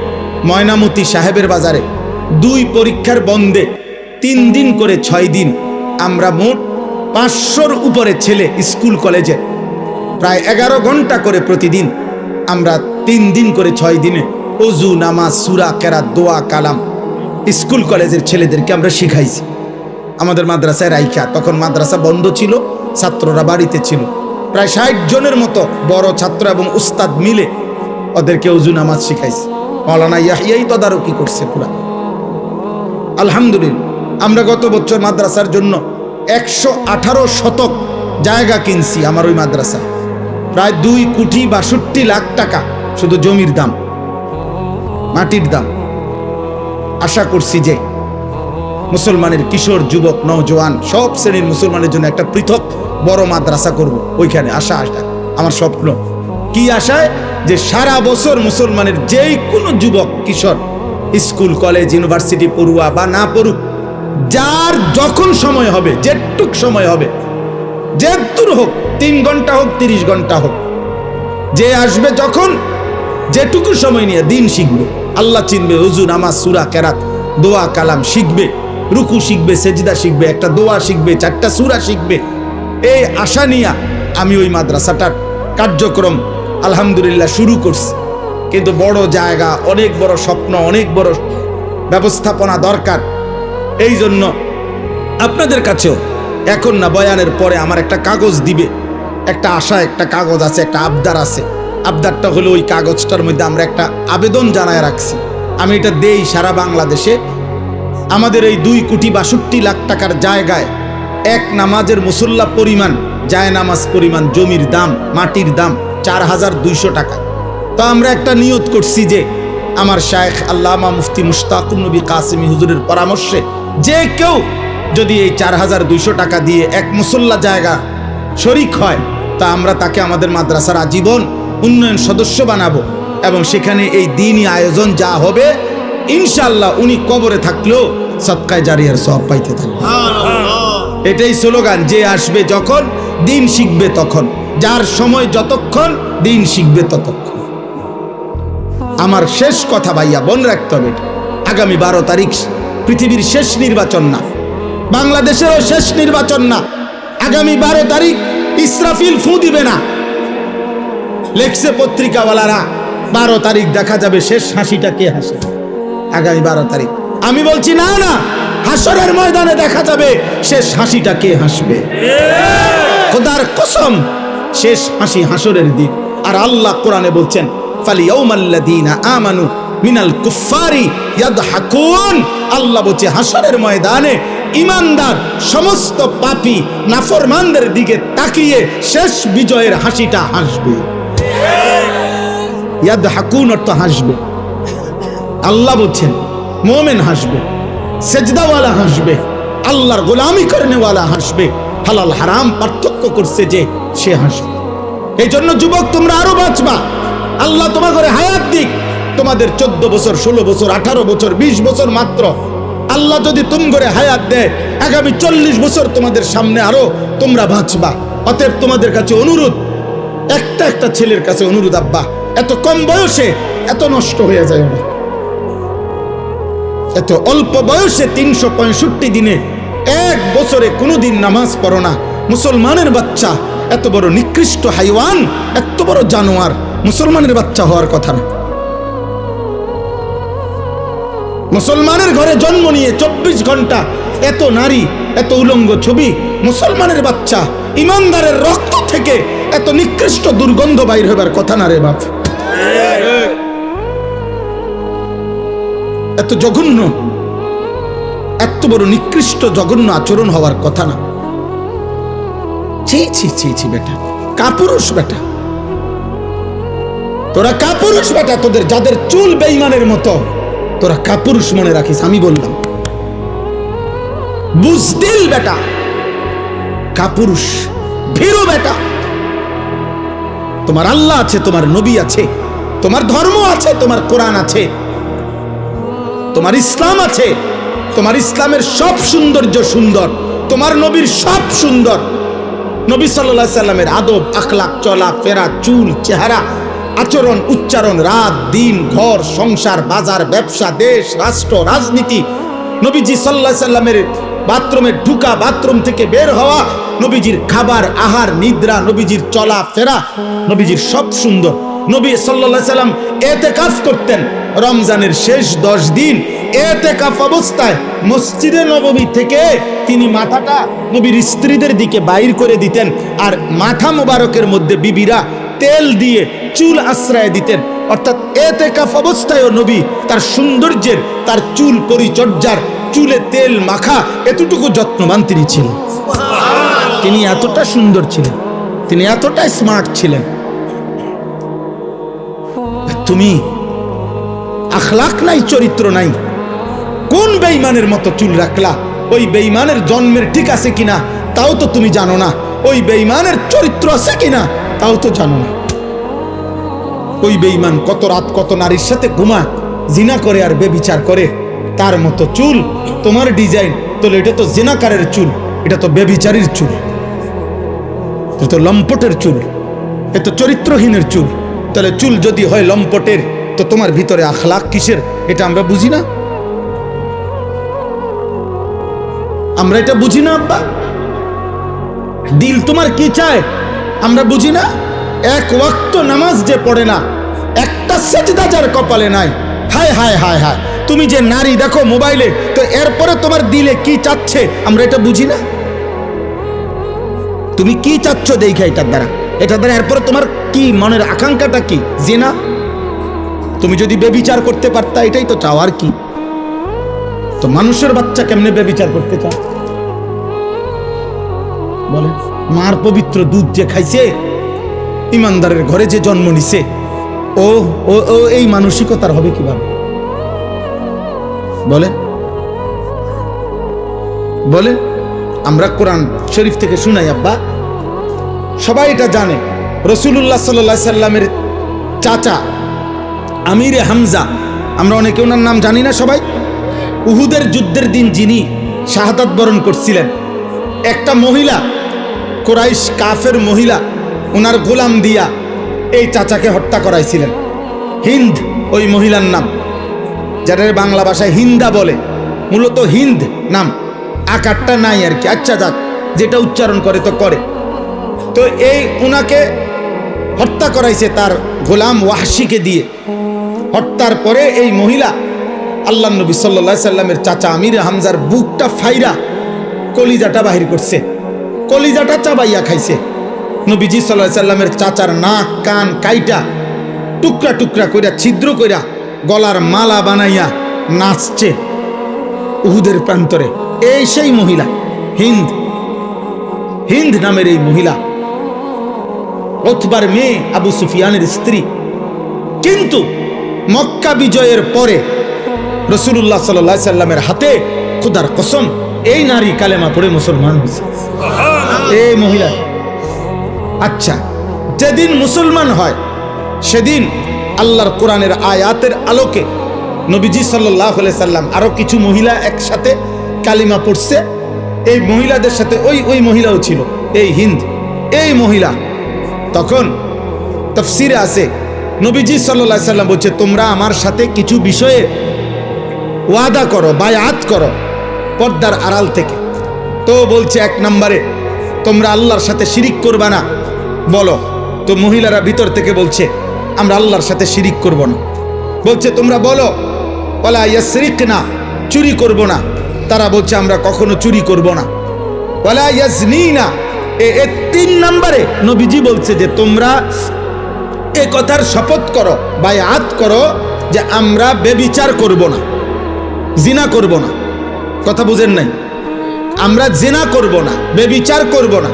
S1: ময়নামতি সাহেবের বাজারে 2 পরীক্ষার বন্ধে 3 দিন করে 6 দিন আমরা মোট 500-র উপরে ছেলে স্কুল কলেজে প্রায় 11 ঘন্টা করে প্রতিদিন আমরা 3 দিন করে 6 দিনে ওযু, নামাজ, সূরা, কেরাত, দোয়া, কালাম স্কুল কলেজের ছেলেদেরকে আমরা শিখাইছি আমাদের মাদ্রাসায় রাইখা। তখন মাদ্রাসা বন্ধ ছিল, ছাত্ররা বাড়িতে ছিল। প্রায় 60 জনের মতো বড় ছাত্র এবং উস্তাদ মিলে ওদেরকে ওযু, নামাজ শিখাইছি। মাওলানা ইয়াহিয়াই তদারকি করছে পুরা। আলহামদুলিল্লাহ আমরা গত বছর মাদ্রাসার জন্য 118 শতক জায়গা কিনছি আমার ওই মাদ্রাসায়, প্রায় 2,62,00,000 টাকা শুধু জমির দাম, মাটির দাম। আশা করছি যে মুসলমানের কিশোর, যুবক, নওজোয়ান সব শ্রেণীর মুসলমানের জন্য একটা পৃথক বড় মাদ্রাসা করব ওইখানে। আশা আমার স্বপ্ন। কি আশায়? যে সারা বছর মুসলমানের যেই কোনো যুবক কিশোর স্কুল কলেজ ইউনিভার্সিটি পড়ুয়া বা না পড়ুক, যার যখন সময় হবে, যেটুক সময় হবে, যেদূর হোক, 3 ঘন্টা হোক, 30 ঘন্টা হোক, যে আসবে যখন যেটুকু সময় নিয়ে দিন শিখবে, আল্লাহ চিনবে, ওযু, নামাজ, সূরা, কেরাত, দোয়া, কালাম শিখবে, রুকু শিখবে, সেজদা শিখবে, একটা দোয়া শিখবে, 4টা সূরা শিখবে। এই আশা নিয়ে আমি ওই মাদ্রাসাটার কার্যক্রম আলহামদুলিল্লাহ শুরু করছি। কিন্তু বড় জায়গা, অনেক বড় স্বপ্ন, অনেক বড় ব্যবস্থাপনা দরকার। এই জন্য আপনাদের কাছেও এখন না, বয়ানের পরে আমার একটা কাগজ দিবে, একটা আশা, একটা কাগজ আছে, একটা আবদার আছে। আবদারটা হলো ওই কাগজটার মধ্যে আমরা একটা আবেদন জানায় রাখছি। আমি এটা দেই সারা বাংলাদেশে আমাদের এই 2,62,00,000 টাকার জায়গায় এক নামাজের মুসল্লা পরিমাণ, জায় নামাজ পরিমাণ জমির দাম, মাটির দাম 4,200 টাকা। তো আমরা একটা নিয়ত করছি যে আমার শায়েখ আল্লামা মুফতি মুশতাকুন নবী কাসেমী হুজুরের পরামর্শে যে কেউ যদি এই 4,200 টাকা দিয়ে এক মুসল্লা জায়গা শরিক হয়, তা আমরা তাকে আমাদের মাদ্রাসার আজীবন উন্নয়ন সদস্য বানাবো এবং সেখানে এই দিনই আয়োজন যা হবে ইনশাআল্লাহ উনি কবরে থাকলেও সদকায়ে জারিয়ার সওয়াব পাইতে থাকবে। এটাই স্লোগান, যে আসবে যখন দিন শিখবে তখন, যার সময় যতক্ষণ দিন শিখবে ততক্ষণ। আমার শেষ কথা ভাইয়া বোন রাখতে হবে, আগামী 12 তারিখ পৃথিবীর শেষ নির্বাচন না, বাংলাদেশেরও শেষ নির্বাচন না। আগামী 12 তারিখ ইসরাফিল ফু দিবে না, লেখছে পত্রিকাওয়ালারা 12 তারিখ দেখা যাবে শেষ হাসিটা কে হাসে। আগামী 12 তারিখ আমি বলছি না না, হাসরের ময়দানে দেখা যাবে শেষ হাসিটা কে হাসবে। খোদার কসম, শেষ হাসি হাসরের দিন। আর আল্লাহ কোরআনে বলছেন, ফালিয়াউমাল্লাযীনা আমানু মিনাল কুফফারি ইয়াদহাকুন। আল্লাহ বলছে হাসরের ময়দানে ঈমানদার সমস্ত পাপী নাফরমানদের দিকে তাকিয়ে শেষ বিজয়ের হাসিটা হাসবে। ইয়াদহাকুন অর্থ হাসবে। আল্লাহ বলছেন মুমিন হাসবে, সেজদাওয়ালা হাসবে, আল্লাহর গোলামি করেনেওয়ালা হাসবে, হালাল হারাম পার্থক্য করছে যে সে হাসবে। এই জন্য যুবক তোমরা আরো বাঁচবা, আল্লাহ তোমাদের হায়াত দিক, তোমাদের 14 বছর, 16 বছর, 18 বছর, 20 বছর মাত্র। আল্লাহ যদি করে হায়াত দেয়, আগামী 40 বছর তোমাদের সামনে আরো তোমরা বাঁচবা। অতএব তোমাদের কাছে অনুরোধ, একটা ছেলের কাছে অনুরোধ, আব্বা এত কম বয়সে এত নষ্ট হয়ে যায় না, এত অল্প বয়সে 365 দিনে 1 বছরে কোনোদিন নামাজ পড়ো না। মুসলমানের বাচ্চা এত বড় নিকৃষ্ট হাইওয়ান, এত বড় জানোয়ার মুসলমানের বাচ্চা হওয়ার কথা না। মুসলমানের ঘরে জন্ম নিয়ে 24 ঘন্টা এত নারী, এত উলঙ্গ ছবি, মুসলমানের বাচ্চা ইমানদারের রক্ত থেকে এত নিকৃষ্ট দুর্গন্ধ বাইর হবার কথা না রে বাপ। এত জঘন্য, এত বড় নিকৃষ্ট জঘন্য আচরণ হওয়ার কথা না। ছি ছি ছি ছি বেটা, কাপুরুষ বেটা, তোরা কাপুরুষ বেটা, তোদের যাদের চুল বেঈমানের মতো, তোরা কাপুরুষ মনে রাখিস। আমি বললাম বুজদিল বেটা, কাপুরুষ ভীরু বেটা। তোমার আল্লাহ আছে, তোমার নবী আছে, তোমার ধর্ম আছে, তোমার কোরআন আছে, তোমার ইসলাম আছে, তোমার ইসলামের সব সৌন্দর্য সুন্দর, তোমার নবীর সব সুন্দর। নবী সাল্লাল্লাহু আলাইহি সাল্লামের আদব, আখলাক, চলা ফেরা, চুল, চেহারা, আচরণ, উচ্চারণ, রাত দিন, ঘর সংসার, বাজার, ব্যবসা, দেশ রাষ্ট্র, রাজনীতি, নবীজি সাল্লাল্লাহু আলাইহি সাল্লামের বাথরুমে ঢুকা, বাথরুম থেকে বের হওয়া, নবীজির খাবার, আহার, নিদ্রা, নবীজির চলা ফেরা, নবীজির সব সুন্দর। নবী সাল্লাল্লাহু আলাইহি সাল্লাম ইতিকাফ করতেন রমজানের শেষ 10 দিন। ইতিকাফ অবস্থায় মসজিদে নববী থেকে তিনি মাথাটা নবীর স্ত্রীদের দিকে বাইর করে দিতেন, আর মাথা মোবারকের মধ্যে বিবিরা তেল দিয়ে চুল আশ্রয় দিতেন। অর্থাৎ ইতিকাফ অবস্থায়ও নবী তার সৌন্দর্যের, তার চুল পরিচর্যার, চুলে তেল মাখা এতটুকু যত্নবান তিনি ছিলেন। তিনি এতটা সুন্দর ছিলেন, তিনি এতটা স্মার্ট ছিলেন। তুমি আখলাক নাই, চরিত্র নাই, কোন বেঈমানের মতো চুল রাখলা? ওই বেঈমানের জন্মের ঠিক আছে কিনা তাও তো তুমি জানো না, ওই বেঈমানের চরিত্র আছে কিনা তাও তো জানো না। ওই বেঈমান কত রাত কত নারীর সাথে ঘুমায়, জিনা করে আর বেবিচার করে, তার মতো চুল তোমার ডিজাইন, তাহলে এটা তো জিনাকারের চুল, এটা তো বেবিচারীর চুল, এটা তো লম্পটের চুল, এ তো চরিত্রহীনের চুল। তাহলে চুল যদি হয় লম্পটের, তো তোমার ভিতরে আখলাক কিসের? এটা আমরা বুঝি না, আমরা এটা বুঝি না আব্বা। দিল তোমার কি চায় আমরা বুঝি না। এক ওয়াক্ত নামাজ যে পড়ে না, একটা সেজদা যার কপালে নাই, হায় হায় হায় হায়। তুমি যে নারী দেখো মোবাইলে, তো এরপরে তোমার দিলে কি চাচ্ছে আমরা এটা বুঝি না। তুমি কি চাচ্ছ দেখা এটার দ্বারা, এটার দ্বারা এরপরে তোমার কি মনের আকাঙ্ক্ষাটা কি? জিনা। তুমি যদি বেবিচার করতে পারতা, এটাই তো চাও, আর কি? তো মানুষের বাচ্চা কেমনে বেবিচার করতে চাও বলে? মার পবিত্র দুধ যে খাইছে, ইমানদারের ঘরে যে জন্ম নিছে, ও ও ও এই মানসিকতার হবে কিভাবে বলে? বলে আমরা কোরআন শরীফ থেকে শুনাই আব্বা, সবাই এটা জানে। রাসূলুল্লাহ সাল্লাল্লাহু আলাইহি সাল্লামের চাচা আমিরে হামজা, আমরা অনেকে ওনার নাম জানি না সবাই। উহুদের যুদ্ধের দিন যিনি শাহাদাত বরণ করছিলেন, একটা মহিলা, কুরাইশ কাফের মহিলা, ওনার গোলাম দিয়া এই চাচাকে হত্যা করাইছিলেন। হিন্দ ওই মহিলার নাম, যাদের বাংলা ভাষায় হিন্দা বলে, মূলত হিন্দ নাম, আকারটা নাই আর কি। আচ্ছা যাক, যেটা উচ্চারণ করে তো করে। তো এই উনাকে হত্যা করাইছে তার গোলাম ওয়াহশিকে দিয়ে। হত্যার পরে এই মহিলা আল্লাহ নবী সাল্লাল্লাহু আলাইহি সাল্লামের চাচা আমির হামজার বুকটা ফাইরা কলিজাটা বাহির করছে, কলিজাটা চাবাইয়া খাইছে। নবীজি সাল্লাল্লাহু আলাইহি সাল্লামের চাচার নাক কান কাইটা টুকরা টুকরা কইরা ছিদ্র কইরা গলার মালা বানাইয়া নাচছে উহুদের প্রান্তরে। এই সেই মহিলা হিন্দ, হিন্দ নামের এই মহিলা উতবার মেয়ে, আবু সুফিয়ানের স্ত্রী। কিন্তু মক্কা বিজয়ের পরে রাসূলুল্লাহ সাল্লাল্লাহু আলাইহি সাল্লামের হাতে খোদার কসম এই নারী কালেমা পড়ে মুসলমান হয়েছে, এই মহিলা। আচ্ছা, যেদিন মুসলমান হয় সেদিন আল্লাহর কোরআনের আয়াতের আলোকে নবীজি সাল্লাল্লাহু আলাইহি সাল্লাম আরো কিছু মহিলা একসাথে কালিমা পড়ছে। এই মহিলাদের সাথে ওই মহিলাও ছিল, এই হিন্দ, এই মহিলা। তখন তাফসীরে আছে নবীজি সাল্লাল্লাহু আলাইহি সাল্লাম বলছে, তোমরা আমার সাথে কিছু বিষয়ে ওয়াদা করো, বায়াত করো পর্দার আড়াল থেকে। তো বলছে, এক নম্বরে তোমরা আল্লাহর সাথে শিরিক করবা না, বলো। তো মহিলারা ভিতর থেকে বলছে, আমরা আল্লাহর সাথে শিরিক করব না। বলছে, তোমরা বলো ওয়ালা ইয়াসরিকনা, চুরি করব না। তারা বলছে, আমরা কখনো চুরি করব না। ওয়ালা ইয়াজনিনা, এই 3 নম্বরে নবীজি বলছে যে তোমরা এ কথার শপথ করো, বায়াত করো যে আমরা বেবিচার করব না, জিনা করব না। কথা বুঝেন নাই? আমরা জিনা করব না, বেবিচার করব না।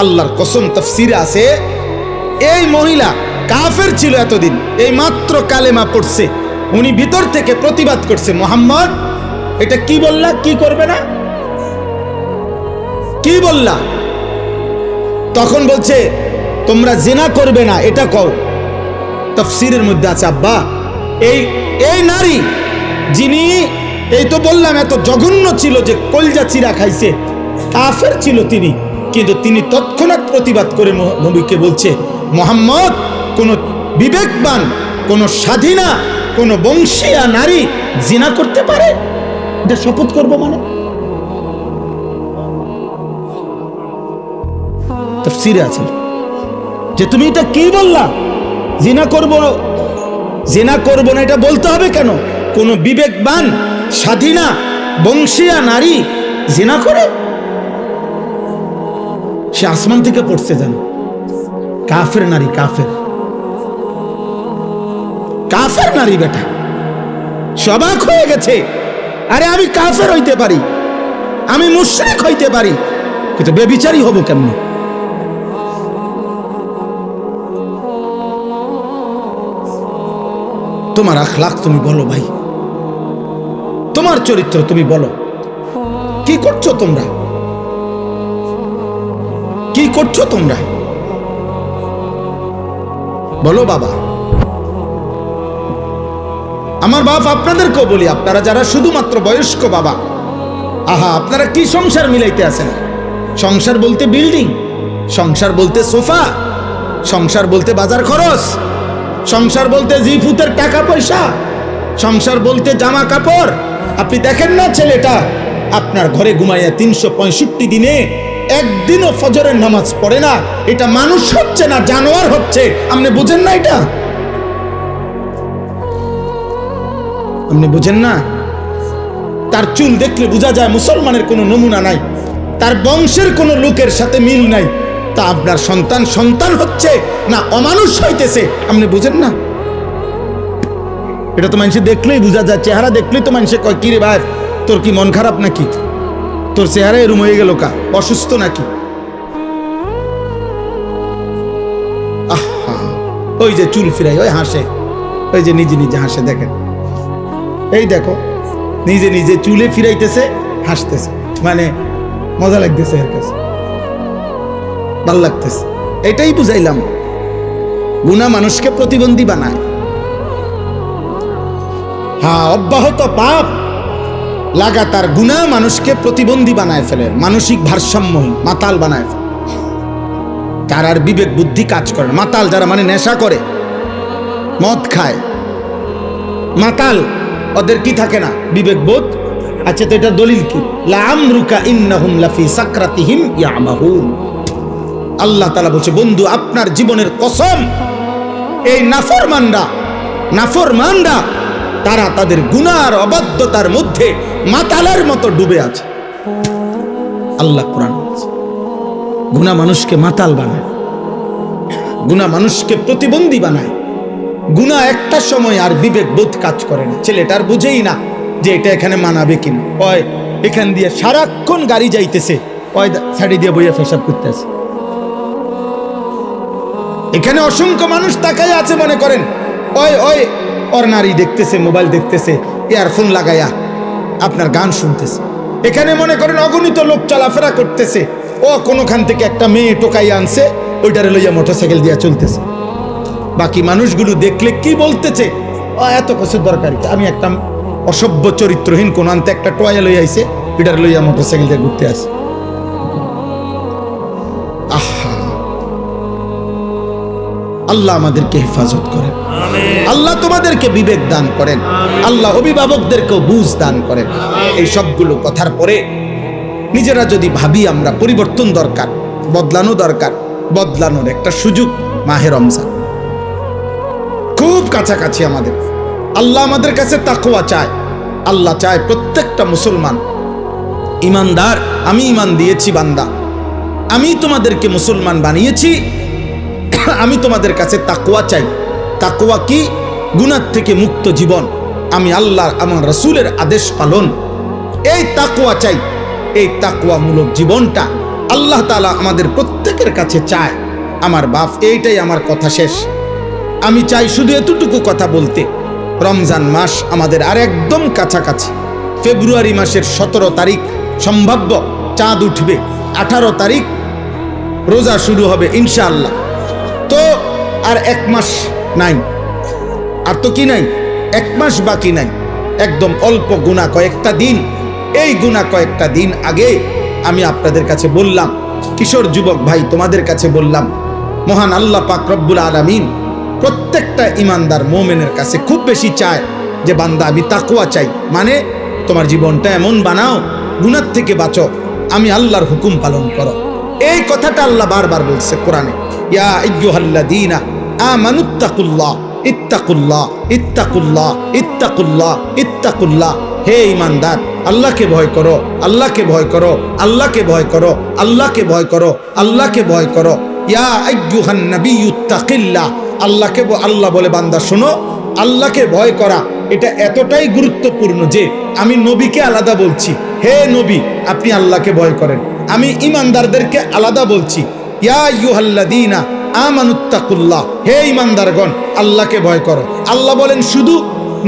S1: আল্লাহর কসম, তাফসীরে আছে এই মহিলা কাফের ছিল এতদিন, এই মাত্র কালেমা পড়ছে, উনি ভিতর থেকে প্রতিবাদ করছে, মুহাম্মদ এটা কি বললা, কি করবে না, কি বললা? তখন বলছে তোমরা জিনা করবে না, এটা কও। তাফসীরের মধ্যে আছে আব্বা, এই নারী যিনি, এই তো বললাম এত জঘন্য ছিল যে কলজা চিরা খাইছে, কাফের ছিল তিনি, কিন্তু তিনি তৎক্ষণাৎ প্রতিবাদ করে নবীকে বলছে, মুহাম্মদ কোন বিবেকবান, কোন স্বাধীনা, কোন বংশীয়া নারী জিনা করতে পারে? এটা শপথ করব মানে? তাফসীরে আছে যে তুমি এটা কি বললা, জিনা করব, জিনা করব না এটা বলতে হবে কেন? কোন বিবেকবান স্বাধীনা বংশীয়া নারী জিনা করে? সে আসমান থেকে পড়ছে জানো, কাফের নারী, কাফের কাফের নারী, বেটা সবাক হয়ে গেছে। আরে আমি কাফের হইতে পারি, আমি মুশরিক হইতে পারি, কিন্তু বেবিচারী হব কেমন? তোমার আখলাক তুমি বলো ভাই, তোমার চরিত্র তুমি বলো, কি করছো তোমরা, কি করছো তোমরা বলো বাবা। আমার বাপ আপনাদেরকেও বলি, আপনারা যারা শুধুমাত্র বয়স্ক বাবা, আহা আপনারা কি সংসার মিলাইতে আছেন? সংসার বলতে বিল্ডিং, সংসার বলতে সোফা, সংসার বলতে বাজার খরচ, সংসার বলতে জিফুতের টাকা পয়সা, সংসার বলতে জামা কাপড়। আপনি দেখেন না ছেলেটা আপনার ঘরে ঘুমাইয়া 365 দিনে একদিনও ফজরের নামাজ পড়ে না, এটা মানুষ হচ্ছে না জানোয়ার হচ্ছে। আপনি বুঝেন না এটা? আপনি বুঝেন না? তার চুল দেখলে বোঝা যায় মুসলমানের কোনো নমুনা নাই, তার বংশের কোনো লোকের সাথে মিল নাই। তা আপনার সন্তান সন্তান হচ্ছে না অমানুষ হইতেছে? আপনি বুঝেন না? এটা তো মানুষে দেখলেই বোঝা যায়, চেহারা দেখলেই তো মানুষে কয়, কি রে ভাই তোর কি মন খারাপ নাকি, তোর চেহারা এরম হয়ে গেল কা, অসুস্থ নাকি? আহা, ওই যে চুল ফিরাই, ওই হাসে, ওই যে নিজে নিজে হাসে, দেখেন এই দেখো নিজে নিজে চুলে ফিরাইতেছে, হাসতেছে, মানে মজা লাগতেছে, এর কাছে ভাল লাগতেছে। এটাই বুঝাইলাম, গুনাহ মানুষকে প্রতিবন্ধী বানায়। হ্যাঁ, অব্যাহত পাপ লাগাতার গুনাহ মানুষকে প্রতিবন্ধী বানায় ফেলে, মানসিক ভারসাম্যহীন, মাতাল বানায় ফেলে। তার আর বিবেক বুদ্ধি কাজ করে না। মাতাল যারা, মানে নেশা করে, মদ খায়, মাতাল, ওদের কি থাকে না? বিবেক বোধ। আচ্ছা, তো এটা দলিল কি? লাআমরুকা ইন্নাহুম লাফি সাকরাতিহিম ইয়ামাহুন। আল্লাহ তাআলা বলছে, বন্ধু আপনার জীবনের কসম, এই নাফরমানরা তারা তাদের গুনাহ আর অবাধ্যতার মধ্যে মাতালের মতো ডুবে আছে। আল্লাহ কোরআন বলছে, গুনাহ মানুষকে মাতাল বানায়, গুনাহ মানুষকে প্রতিবন্ধী বানায়। গুনাহ একটা সময় আর বিবেক বোধ কাজ করে না, ছেলেটার বুঝেই না যে এটা এখানে মানাবে কিনা। ওই এখান দিয়ে সারাক্ষণ গাড়ি যাইতেছে, ওই সাইডে দিয়ে বইয়া পেশাব করতে আছে। এখানে অসংখ্য মানুষ তাকায় আছে, মনে করেন ওই ওর নারী দেখতেছে, মোবাইল দেখতেছে, ইয়ারফোন লাগাইয়া আপনার গান শুনতেছে। এখানে মনে করেন অগণিত লোক চলাফেরা করতেছে, ও কোনোখান থেকে একটা মেয়ে টোকাইয়া আনছে, ওইটারে লইয়া মোটরসাইকেল দিয়া চলতেছে। বাকি মানুষগুলো দেখলে কি বলতেছে, ও এত কিছুর দরকার কি, আমি একটা অসভ্য চরিত্রহীন কোন আনতে একটা টয়া লইয়া আইছে, এটারে লইয়া মোটরসাইকেল দিয়ে ঘুরতে আসে। আহা, আল্লাহ আমাদেরকে হেফাজত করেন, আল্লাহ তোমাদেরকে বিবেক দান করেন, আল্লাহ অভিভাবকদেরকেও বুঝ দান করেন। এই সবগুলো কথার পরে নিজেরা যদি ভাবি আমরা পরিবর্তন দরকার, বদলানো দরকার, বদলানোর একটা সুযোগ মাহে রমজান খুব কাছাকাছি আমাদের। আল্লাহ আমাদের কাছে তাকওয়া চায়। আল্লাহ চায় প্রত্যেকটা মুসলমান ইমানদার। আমি ইমান দিয়েছি বান্দা, আমি তোমাদেরকে মুসলমান বানিয়েছি, আমি তোমাদের কাছে তাকওয়া চাই। তাকওয়া কি? গুনাহ থেকে মুক্ত জীবন, আমি আল্লাহ আমার রাসূলের আদেশ পালন, এই তাকওয়া চাই। এই তাকওয়ামূলক জীবনটা আল্লাহ তাআলা আমাদের প্রত্যেকের কাছে চায়। আমার বাপ, এইটাই আমার কথা শেষ। আমি চাই শুধু এতটুকু কথা বলতে, রমজান মাস আমাদের আর একদম কাছাকাছি। ফেব্রুয়ারি মাসের 17 তারিখ সম্ভাব্য চাঁদ উঠবে, 18 তারিখ রোজা শুরু হবে ইনশাআল্লাহ। তো আর 1 মাস নাই, আর তো কি নাই, 1 মাস বাকি নাই, একদম অল্প গুনাহ কয়েকটা দিন। এই গুনাহ কয়েকটা দিন আগে আমি আপনাদের কাছে বললাম, কিশোর যুবক ভাই তোমাদের কাছে বললাম, মহান আল্লাহ পাক রব্বুল আলামিন প্রত্যেকটা ইমানদার মুমিনের কাছে খুব বেশি চায় যে বান্দা আমি তাকওয়া চাই, মানে তোমার জীবনটা এমন বানাও, গুনাহ থেকে বাঁচো, আমি আল্লাহর হুকুম পালন করো। এই কথাটা আল্লাহ বারবার বলছে কোরআনে, ইয়া আইয়ুহাল্লাযীনা আমানুত্তাকুল্লাহ ইত্তাকুল্লাহ ইত্তাকুল্লাহ ইত্তাকুল্লাহ ইত্তাকুল্লাহ। হে ঈমানদার, আল্লাহকে ভয় করো, আল্লাহকে ভয় করো, আল্লাহকে ভয় করো, আল্লাহকে ভয় করো, আল্লাহকে ভয় করো। ইয়া আইয়ুহান নাবিয়্যুত্তাকিল্লাহ, আল্লাহকে আল্লাহ বলে বান্দা শোনো, আল্লাহকে ভয় করা এটা এতটাই গুরুত্বপূর্ণ যে আমি নবীকে আলাদা বলছি, হে নবী আপনি আল্লাহকে ভয় করেন। আমি ঈমানদারদেরকে আলাদা বলছি, ইয়া আইয়ুহাল্লাযীনা আমানুত্তাকুল্লাহ, হে ঈমানদারগণ আল্লাহকে ভয় করো। আল্লাহ বলেন শুধু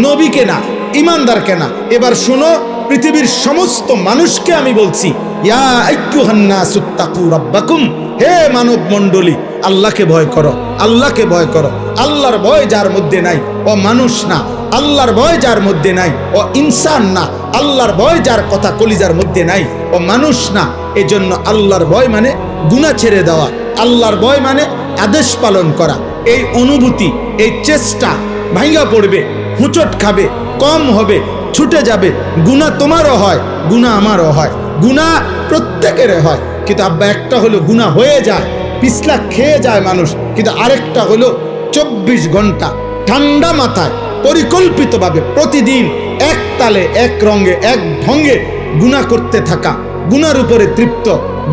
S1: নবীকে না, ঈমানদারকে না। এবার শোনো, পৃথিবীর সমস্ত মানুষকে আমি বলছি, ইয়া আইয়ুহান নাসুত্তাকু রাব্বাকুম, হে মানব মণ্ডলী আল্লাহকে ভয় করো, আল্লাহকে ভয় করো। আল্লাহর ভয় যার মধ্যে নাই ও মানুষ না, আল্লাহর ভয় যার মধ্যে নাই ও ইনসান না, আল্লাহর ভয় যার কথা কলিজার মধ্যে নাই ও মানুষ না। এজন্য আল্লাহর ভয় মানে গুনাহ ছেড়ে দেওয়া, আল্লাহর ভয় মানে আদেশ পালন করা। এই অনুভূতি, এই চেষ্টা ভাঙা পড়বে, হুঁচট খাবে, কম হবে, ছুটে যাবে। গুনাহ তোমারও হয়, গুনাহ আমারও হয়, গুনাহ প্রত্যেকের হয়। কিন্তু আব্বা একটা হলো গুনাহ হয়ে যায়, পিছলা খেয়ে যায় মানুষ, কিন্তু আরেকটা হলো 24 ঘন্টা ঠান্ডা মাথায় পরিকল্পিতভাবে প্রতিদিন এক তালে এক রঙে এক ঢঙ্গে গুনাহ করতে থাকা, গুনার উপরে তৃপ্ত,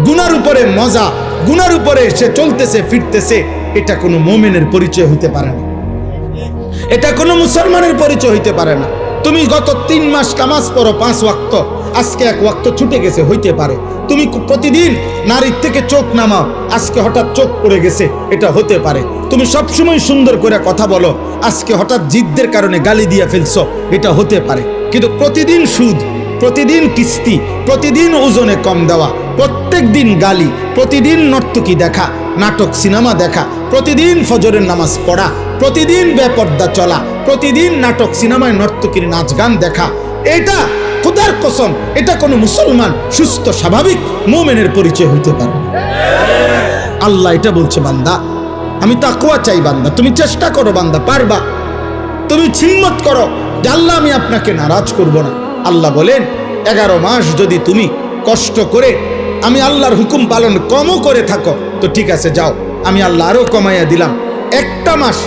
S1: গুনার উপরে মজা, গুনার উপরে সে চলতেছে ফিরতেছে। এটা কোনো মুমিনের পরিচয় হইতে পারে না, এটা কোনো মুসলমানের পরিচয় হইতে পারে না। তুমি গত 3 মাস নামাজ পড়ো 5 ওয়াক্ত, আজকে 1 ওয়াক্ত ছুটে গেছে হইতে পারে। তুমি প্রতিদিন নারীর থেকে চোখ নামাও, আজকে হঠাৎ চোখ পড়ে গেছে, এটা হতে পারে। তুমি সবসময় সুন্দর করে কথা বলো, আজকে হঠাৎ জিদ্দের কারণে গালি দিয়ে ফেলছো, এটা হতে পারে। কিন্তু প্রতিদিন সুদ, প্রতিদিন কিস্তি, প্রতিদিন ওজনে কম দেওয়া, প্রত্যেক দিন গালি, প্রতিদিন নর্তকী দেখা, নাটক সিনেমা দেখা, প্রতিদিন ফজরের নামাজ পড়া, প্রতিদিন বেপর্দা চলা, প্রতিদিন নাটক সিনেমায় নর্তকীর নাচ গান দেখা, এটা খোদার কসম এটা কোনো মুসলমান সুস্থ স্বাভাবিক মুমিনের পরিচয় হইতে পারে না। আল্লাহ এটা বলছে, বান্দা আমি তাকওয়া চাই, বান্দা তুমি চেষ্টা করো, বান্দা পারবা, তুমি হিম্মত করো যে আল্লাহ আমি আপনাকে নারাজ করব না। আল্লাহ বলেন 11 মাস যদি তুমি কষ্ট করে আমি আল্লাহর হুকুম পালন কমও করে থাকো তো ঠিক আছে, যাও আমি আল্লাহ আরো কমাইয়া দিলাম। একটা মাস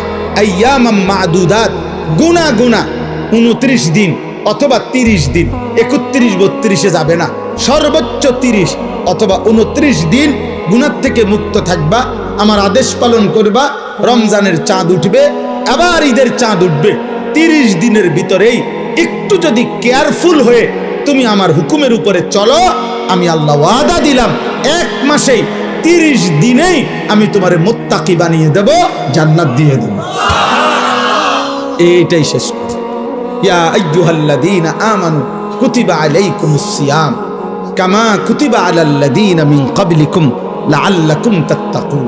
S1: আইয়ামাম মাদুদাত, গুনা গুনা 29 দিন অথবা 30 দিন, 31-32 যাবে না, সর্বোচ্চ 30 অথবা 29 দিন গুনার থেকে মুক্ত থাকবা, আমার আদেশ পালন করবা। রমজানের চাঁদ উঠবে, আবার ঈদের চাঁদ উঠবে, 30 দিনের ভিতরেই একটু যদি কেয়ারফুল হয়ে তুমি আমার হুকুমের উপরে চলো, আমি আল্লাহ ওয়াদা দিলাম 1 মাসেই 30 দিনেই আমি তোমারে মুত্তাকি বানিয়ে দেব, জান্নাত দিয়ে দেব। এইটাই শেষ কথা। ইয়া আইয়ুহাল্লাযীনা আমানু কুতিবা আলাইকুমুস সিয়াম কামা কুতিবা আলাল্লাযীনা মিন ক্বাবলিকুম লাআল্লাকুম তাত্তাকুন।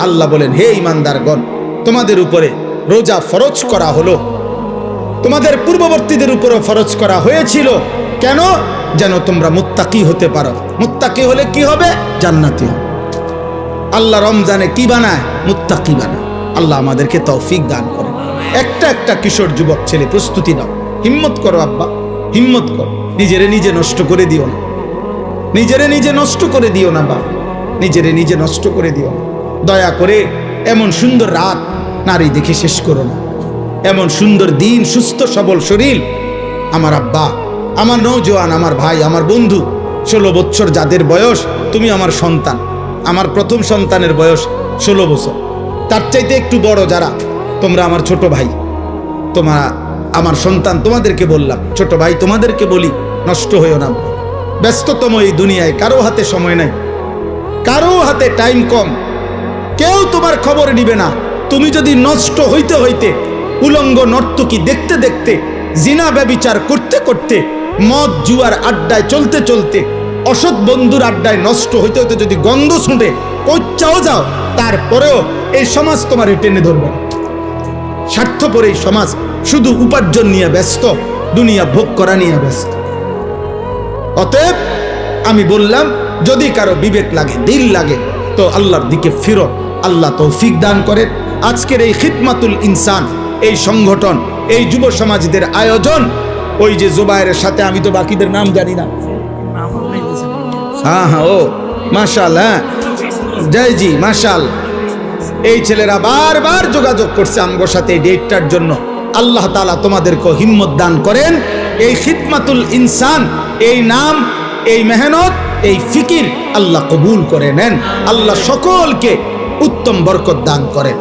S1: আল্লাহ বলেন, হে ঈমানদারগণ তোমাদের উপরে রোজা ফরজ করা হলো, তোমাদের পূর্ববর্তীদের উপরে ফরজ করা হয়েছিল। কেন? যেন তোমরা মুত্তাকি হতে পারো। মুত্তাকি হলে কি হবে? জান্নাতি হবে। আল্লাহ রমজানে কি বানায়? মুত্তাকি বানায়। আল্লাহ আমাদেরকে তৌফিক দান করে। একটা কিশোর যুবক ছেলে প্রস্তুতি নাও, হিম্মত করো আব্বা, হিম্মত করো। নিজেরে নিজে নষ্ট করে দিও না, নিজেরে নিজে নষ্ট করে দিও না বাবা, নিজেরে নিজে নষ্ট করে দিও না। দয়া করে এমন সুন্দর রাত নারী দেখে শেষ করো না, এমন সুন্দর দিন, সুস্থ সবল শরীর। আমার আব্বা, আমার নওজোয়ান, আমার ভাই, আমার বন্ধু, 16 বছর যাদের বয়স, তুমি আমার সন্তান। আমার প্রথম সন্তানের বয়স 16 বছর, তার চাইতে একটু বড় যারা, তোমরা আমার ছোট ভাই, তোমরা আমার সন্তান। তোমাদেরকে বললাম, ছোট ভাই তোমাদেরকে বলি, নষ্ট হইও না। ব্যস্ততম এই দুনিয়ায় কারো হাতে সময় নাই, কারো হাতে টাইম কম, কেউ তোমার খবর নিবে না। তুমি যদি নষ্ট হইতে হইতে, উলঙ্গ নর্তকী দেখতে দেখতে, জিনা ব্যভিচার করতে করতে, মদ জুয়ার আড্ডায় চলতে চলতে, অসৎ বন্ধুর আড্ডায় নষ্ট হইতে হইতে যদি গন্ধ শুঁটে কচ্চাও যাও, তারপরেও এই সমাজ তোমার টেনে ধরবে না। স্বার্থপর এই সমাজ শুধু উপার্জন নিয়ে ব্যস্ত, দুনিয়া ভোগ করা নিয়ে ব্যস্ত। অতএব আমি বললাম, যদি কারো বিবেক লাগে, দিল লাগে, তো আল্লাহর দিকে ফিরো। আল্লাহ তৌফিক দান করেন। আজকের এই খিদমাতুল ইনসান, এই সংগঠন, এই যুব সমাজদের আয়োজন, ওই যে জুবায়েরের সাথে, আমি তো বাকিদের নাম জানি না। হ্যাঁ হ্যাঁ, ও মাশাআল্লাহ, জয় জি মাশাআল্লাহ। এই ছেলেরা বারবার যোগাযোগ করছে আমগোর সাথে এই ডেটটার জন্য। আল্লাহ তাআলা তোমাদেরকে হিম্মত দান করেন। এই খিদমাতুল ইনসান, এই নাম, এই মেহনত, এই ফিকির আল্লাহ কবুল করে নেন। আল্লাহ সকলকে উত্তম বরকত দান করেন।